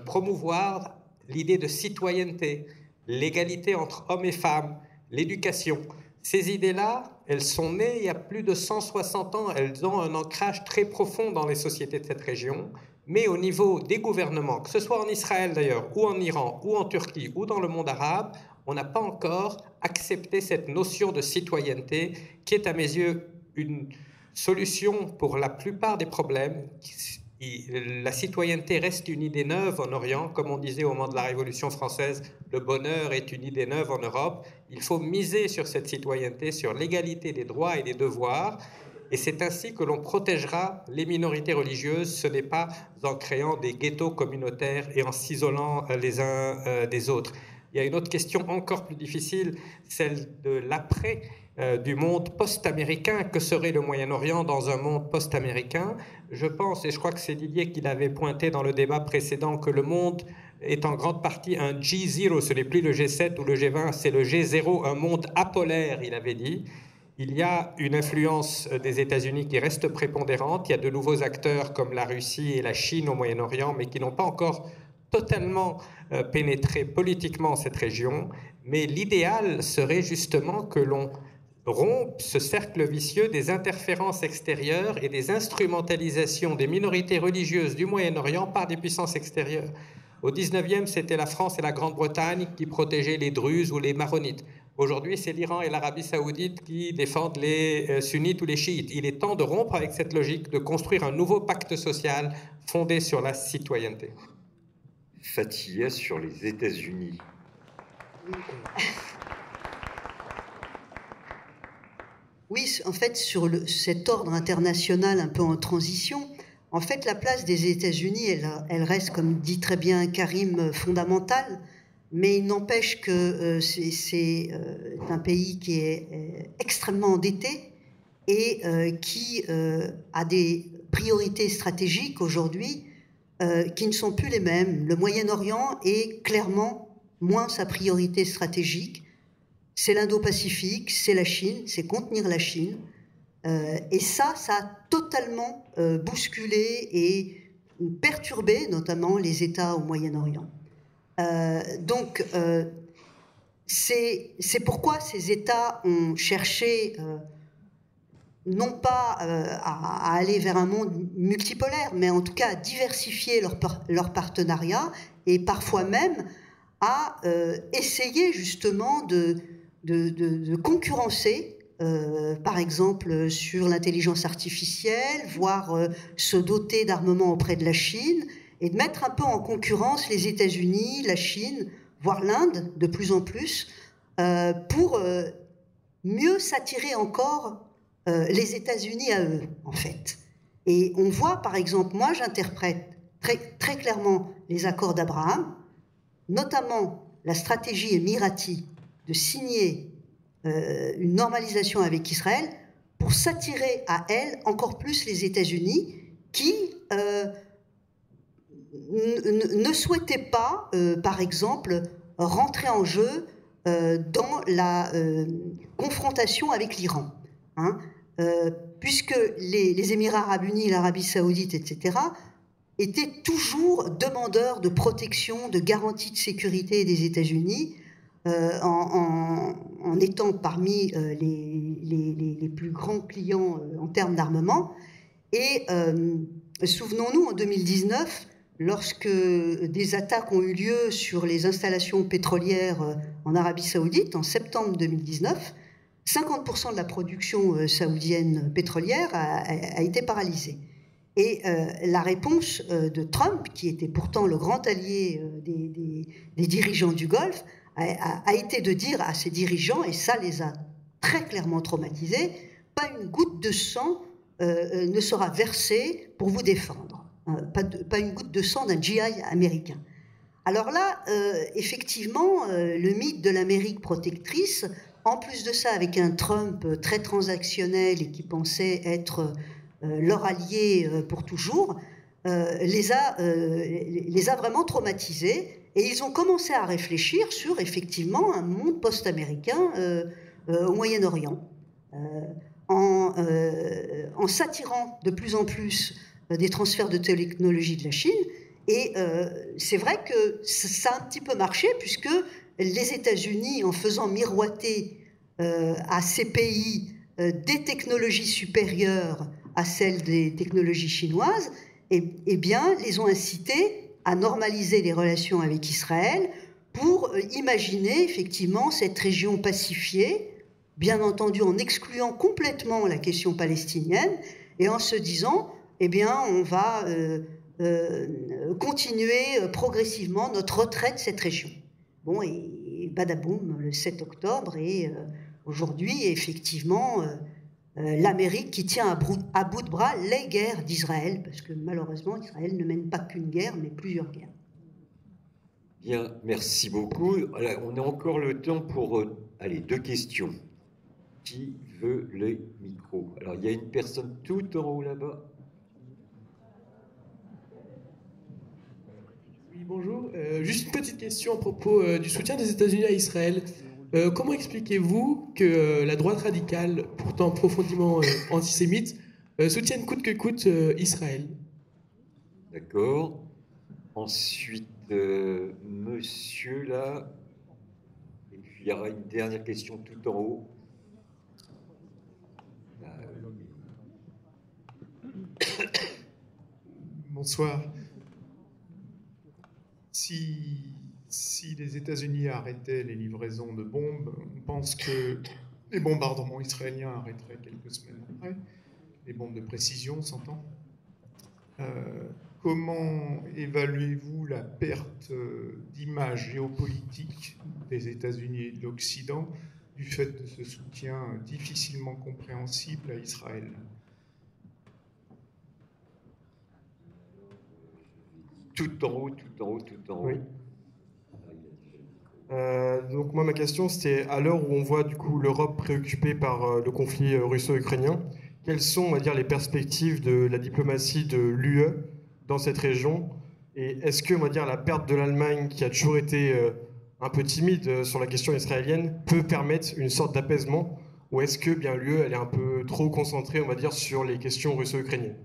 promouvoir l'idée de citoyenneté, l'égalité entre hommes et femmes, l'éducation. Ces idées-là, elles sont nées il y a plus de 160 ans, elles ont un ancrage très profond dans les sociétés de cette région, mais au niveau des gouvernements, que ce soit en Israël d'ailleurs, ou en Iran, ou en Turquie, ou dans le monde arabe, on n'a pas encore accepté cette notion de citoyenneté qui est à mes yeux une solution pour la plupart des problèmes. La citoyenneté reste une idée neuve en Orient, comme on disait au moment de la Révolution française, le bonheur est une idée neuve en Europe. Il faut miser sur cette citoyenneté, sur l'égalité des droits et des devoirs, et c'est ainsi que l'on protégera les minorités religieuses. Ce n'est pas en créant des ghettos communautaires et en s'isolant les uns des autres. Il y a une autre question encore plus difficile, celle de l'après, du monde post-américain. Que serait le Moyen-Orient dans un monde post-américain? Je pense, et je crois que c'est Didier qui l'avait pointé dans le débat précédent, que le monde est en grande partie un G0, ce n'est plus le G7 ou le G20, c'est le G0, un monde apolaire, il avait dit. Il y a une influence des États-Unis qui reste prépondérante, il y a de nouveaux acteurs comme la Russie et la Chine au Moyen-Orient, mais qui n'ont pas encore totalement pénétré politiquement cette région. Mais l'idéal serait justement que l'on rompe ce cercle vicieux des interférences extérieures et des instrumentalisations des minorités religieuses du Moyen-Orient par des puissances extérieures. Au 19e, c'était la France et la Grande-Bretagne qui protégeaient les Druzes ou les Maronites. Aujourd'hui, c'est l'Iran et l'Arabie saoudite qui défendent les sunnites ou les chiites. Il est temps de rompre avec cette logique, de construire un nouveau pacte social fondé sur la citoyenneté. Fathia sur les États-Unis. Oui, en fait, sur cet ordre international un peu en transition, en fait, la place des États-Unis, elle reste, comme dit très bien Karim, fondamentale, mais il n'empêche que c'est un pays qui est extrêmement endetté et qui a des priorités stratégiques aujourd'hui qui ne sont plus les mêmes. Le Moyen-Orient est clairement moins sa priorité stratégique. C'est l'Indo-Pacifique, c'est la Chine, c'est contenir la Chine. Et ça a totalement bousculé et perturbé notamment les États au Moyen-Orient. Donc, c'est pourquoi ces États ont cherché non pas à aller vers un monde multipolaire, mais en tout cas à diversifier leur partenariat et parfois même à essayer justement de concurrencer, par exemple sur l'intelligence artificielle, voire se doter d'armements auprès de la Chine, et de mettre un peu en concurrence les États-Unis, la Chine, voire l'Inde de plus en plus, pour mieux s'attirer encore les États-Unis à eux, en fait. Et on voit, par exemple, moi j'interprète très clairement les accords d'Abraham, notamment la stratégie émirati de signer une normalisation avec Israël pour s'attirer à elle encore plus les États-Unis qui ne souhaitaient pas, par exemple, rentrer en jeu dans la confrontation avec l'Iran. Puisque les Émirats arabes unis, l'Arabie saoudite, etc., était toujours demandeur de protection, de garantie de sécurité des États-Unis, en étant parmi les plus grands clients en termes d'armement. Et souvenons-nous, en 2019, lorsque des attaques ont eu lieu sur les installations pétrolières en Arabie Saoudite, en septembre 2019, 50% de la production saoudienne pétrolière a été paralysée. Et la réponse de Trump, qui était pourtant le grand allié des dirigeants du Golfe, a été de dire à ces dirigeants, et ça les a très clairement traumatisés, pas une goutte de sang ne sera versée pour vous défendre. Pas une goutte de sang d'un GI américain. Alors là, effectivement, le mythe de l'Amérique protectrice, en plus de ça, avec un Trump très transactionnel et qui pensait être leur allié pour toujours, les a vraiment traumatisés. Et ils ont commencé à réfléchir sur, effectivement, un monde post-américain au Moyen-Orient, en s'attirant de plus en plus des transferts de technologie de la Chine. Et c'est vrai que ça a un petit peu marché, puisque les États-Unis, en faisant miroiter à ces pays des technologies supérieures à celles des technologies chinoises, eh bien, les ont incités à normaliser les relations avec Israël pour imaginer effectivement cette région pacifiée, bien entendu en excluant complètement la question palestinienne et en se disant, eh bien, on va continuer progressivement notre retrait de cette région. Bon, et badaboum, le 7 octobre, et aujourd'hui, effectivement, l'Amérique qui tient à bout de bras les guerres d'Israël, parce que malheureusement, Israël ne mène pas qu'une guerre, mais plusieurs guerres. Bien, merci beaucoup. Alors, on a encore le temps pour allez, 2 questions. Qui veut les micros? Alors, il y a une personne tout en haut là-bas. Oui, bonjour. Juste une petite question à propos du soutien des États-Unis à Israël. Comment expliquez-vous que la droite radicale, pourtant profondément antisémite, soutienne coûte que coûte Israël? D'accord. Ensuite, monsieur là. Et puis il y aura une dernière question tout en haut. Bonsoir. Si les États-Unis arrêtaient les livraisons de bombes, on pense que les bombardements israéliens arrêteraient quelques semaines après, les bombes de précision, s'entend. Comment évaluez-vous la perte d'image géopolitique des États-Unis et de l'Occident du fait de ce soutien difficilement compréhensible à Israël ? Tout en haut, tout en haut, tout en haut. Oui. Donc moi ma question c'était, à l'heure où on voit du coup l'Europe préoccupée par le conflit russo-ukrainien, quelles sont, on va dire, les perspectives de la diplomatie de l'UE dans cette région, et est-ce que, on va dire, la perte de l'Allemagne, qui a toujours été un peu timide sur la question israélienne, peut permettre une sorte d'apaisement, ou est-ce que bien l'UE elle est un peu trop concentrée, on va dire, sur les questions russo-ukrainiennes?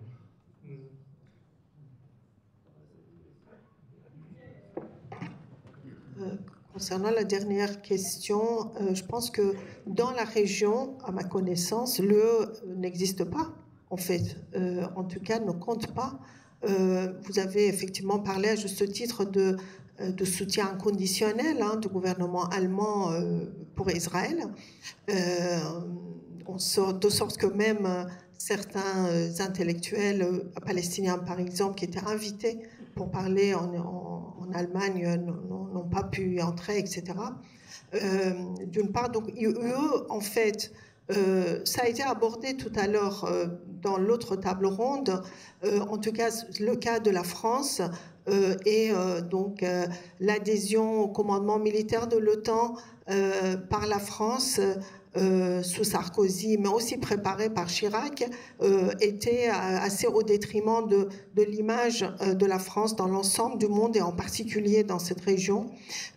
Concernant la dernière question, je pense que dans la région, à ma connaissance, l'UE n'existe pas, en fait. En tout cas, ne compte pas. Vous avez effectivement parlé à juste titre de soutien inconditionnel du gouvernement allemand pour Israël, de sorte que même certains intellectuels palestiniens, par exemple, qui étaient invités pour parler en Allemagne, n'ont pas pu y entrer, etc. D'une part, donc, eux, en fait, ça a été abordé tout à l'heure dans l'autre table ronde, en tout cas le cas de la France et donc l'adhésion au commandement militaire de l'OTAN par la France sous Sarkozy, mais aussi préparé par Chirac, était assez au détriment de l'image de la France dans l'ensemble du monde et en particulier dans cette région.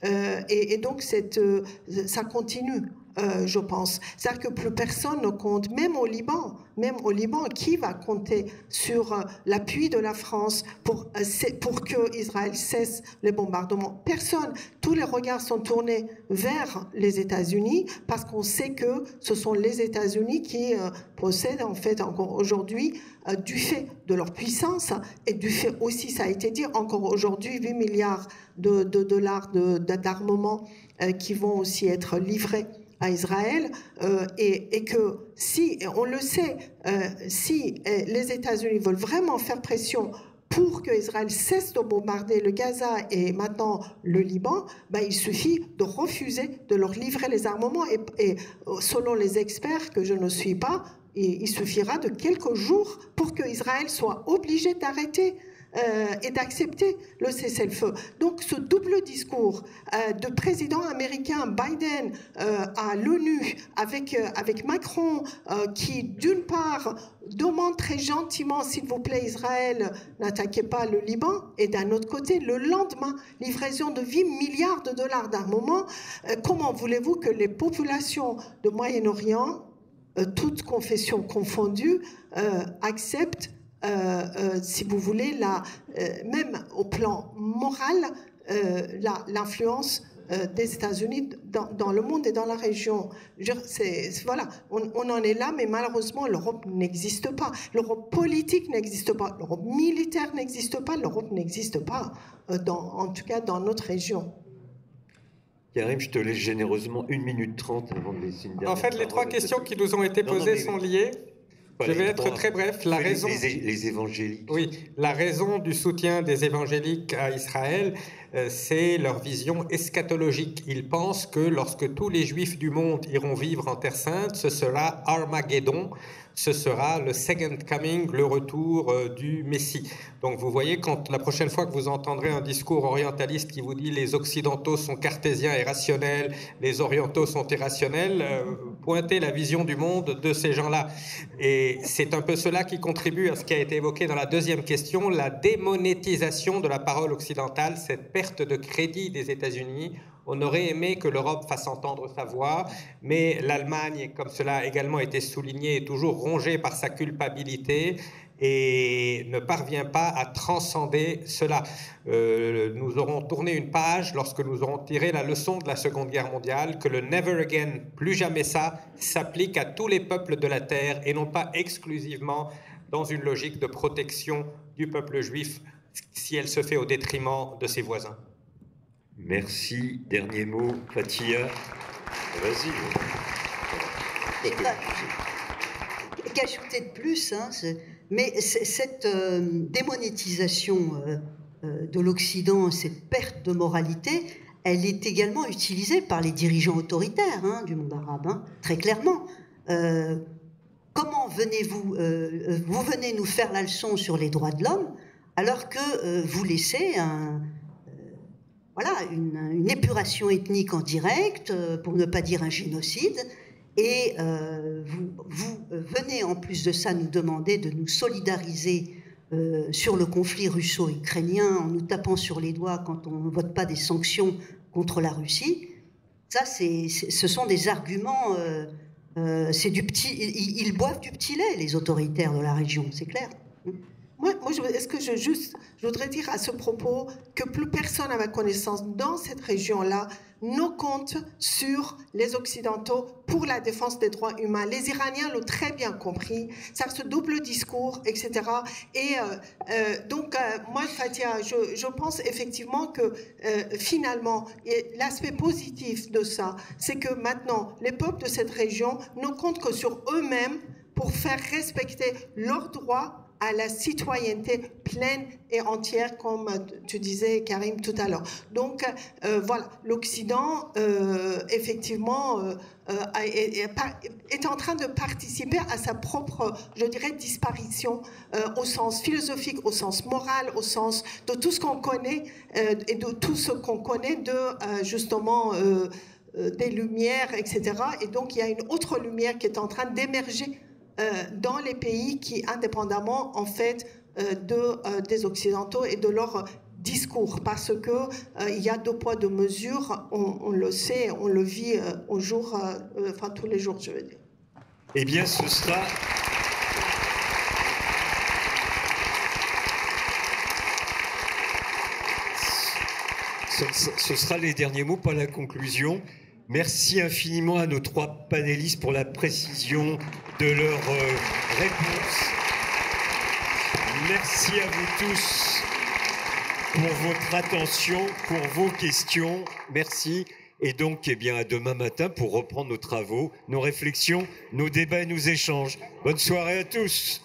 Et donc ça continue. je pense. C'est-à-dire que plus personne ne compte, même au Liban, qui va compter sur l'appui de la France pour que Israël cesse les bombardements? Personne. Tous les regards sont tournés vers les États-Unis parce qu'on sait que ce sont les États-Unis qui possèdent en fait encore aujourd'hui, du fait de leur puissance et du fait aussi, ça a été dit, encore aujourd'hui 8 milliards de dollars d'armement qui vont aussi être livrés à Israël, et que si, on le sait, si les États-Unis veulent vraiment faire pression pour que Israël cesse de bombarder le Gaza et maintenant le Liban, il suffit de refuser de leur livrer les armements. Et selon les experts, que je ne suis pas, il suffira de quelques jours pour que Israël soit obligé d'arrêter et d'accepter le cessez-le-feu. Donc ce double discours de président américain Biden à l'ONU avec Macron qui d'une part demande très gentiment, s'il vous plaît Israël, n'attaquez pas le Liban, et d'un autre côté le lendemain livraison de 8 milliards de dollars d'armement. Comment voulez-vous que les populations de Moyen-Orient, toutes confessions confondues, acceptent si vous voulez, même au plan moral, l'influence des États-Unis dans le monde et dans la région? Voilà, on en est là, mais malheureusement, l'Europe n'existe pas. L'Europe politique n'existe pas. L'Europe militaire n'existe pas. L'Europe n'existe pas, en tout cas dans notre région. Karim, je te laisse généreusement 1 minute 30 avant de laisser une dernière. En fait, les 3 questions qui nous ont été posées sont liées. Je vais être très bref. La raison, les évangéliques. Oui, la raison du soutien des évangéliques à Israël, c'est leur vision eschatologique. Ils pensent que lorsque tous les Juifs du monde iront vivre en Terre Sainte, ce sera Armageddon, ce sera le second coming, le retour du Messie. Donc vous voyez, quand la prochaine fois que vous entendrez un discours orientaliste qui vous dit les Occidentaux sont cartésiens et rationnels, les Orientaux sont irrationnels, pointez la vision du monde de ces gens-là. Et c'est un peu cela qui contribue à ce qui a été évoqué dans la deuxième question, la démonétisation de la parole occidentale, cette perte de crédit des États-Unis. On aurait aimé que l'Europe fasse entendre sa voix, mais l'Allemagne, comme cela a également été souligné, est toujours rongée par sa culpabilité et ne parvient pas à transcender cela. Nous aurons tourné une page lorsque nous aurons tiré la leçon de la Seconde Guerre mondiale, que le « never again », plus jamais ça, s'applique à tous les peuples de la Terre et non pas exclusivement dans une logique de protection du peuple juif si elle se fait au détriment de ses voisins. Merci. Dernier mot, Fatia. Vas-y. Qu'ajouter de plus, mais cette démonétisation de l'Occident, cette perte de moralité, elle est également utilisée par les dirigeants autoritaires du monde arabe, très clairement. Comment venez-vous venez nous faire la leçon sur les droits de l'homme alors que vous laissez une épuration ethnique en direct, pour ne pas dire un génocide, et vous venez en plus de ça nous demander de nous solidariser sur le conflit russo-ukrainien en nous tapant sur les doigts quand on ne vote pas des sanctions contre la Russie. Ça, ce sont des arguments, ils boivent du petit lait, les autoritaires de la région, c'est clair. Moi, je voudrais dire à ce propos que plus personne à ma connaissance dans cette région-là ne compte sur les Occidentaux pour la défense des droits humains. Les Iraniens l'ont très bien compris, ça ce double discours, etc. Et donc, moi, Fatia, je pense effectivement que finalement, l'aspect positif de ça, c'est que maintenant, les peuples de cette région ne comptent que sur eux-mêmes pour faire respecter leurs droits à la citoyenneté pleine et entière, comme tu disais, Karim, tout à l'heure. Donc, voilà, l'Occident, effectivement, est en train de participer à sa propre, je dirais, disparition, au sens philosophique, au sens moral, au sens de tout ce qu'on connaît, et de tout ce qu'on connaît de, justement, des lumières, etc. Et donc, il y a une autre lumière qui est en train d'émerger dans les pays qui, indépendamment en fait des Occidentaux et de leur discours, parce que il y a 2 poids 2 mesures, on le sait, on le vit au jour, enfin tous les jours, je veux dire. Eh bien, ce sera les derniers mots, pas la conclusion. Merci infiniment à nos 3 panélistes pour la précision de leurs réponses. Merci à vous tous pour votre attention, pour vos questions. Merci. Et donc, eh bien, à demain matin pour reprendre nos travaux, nos réflexions, nos débats et nos échanges. Bonne soirée à tous.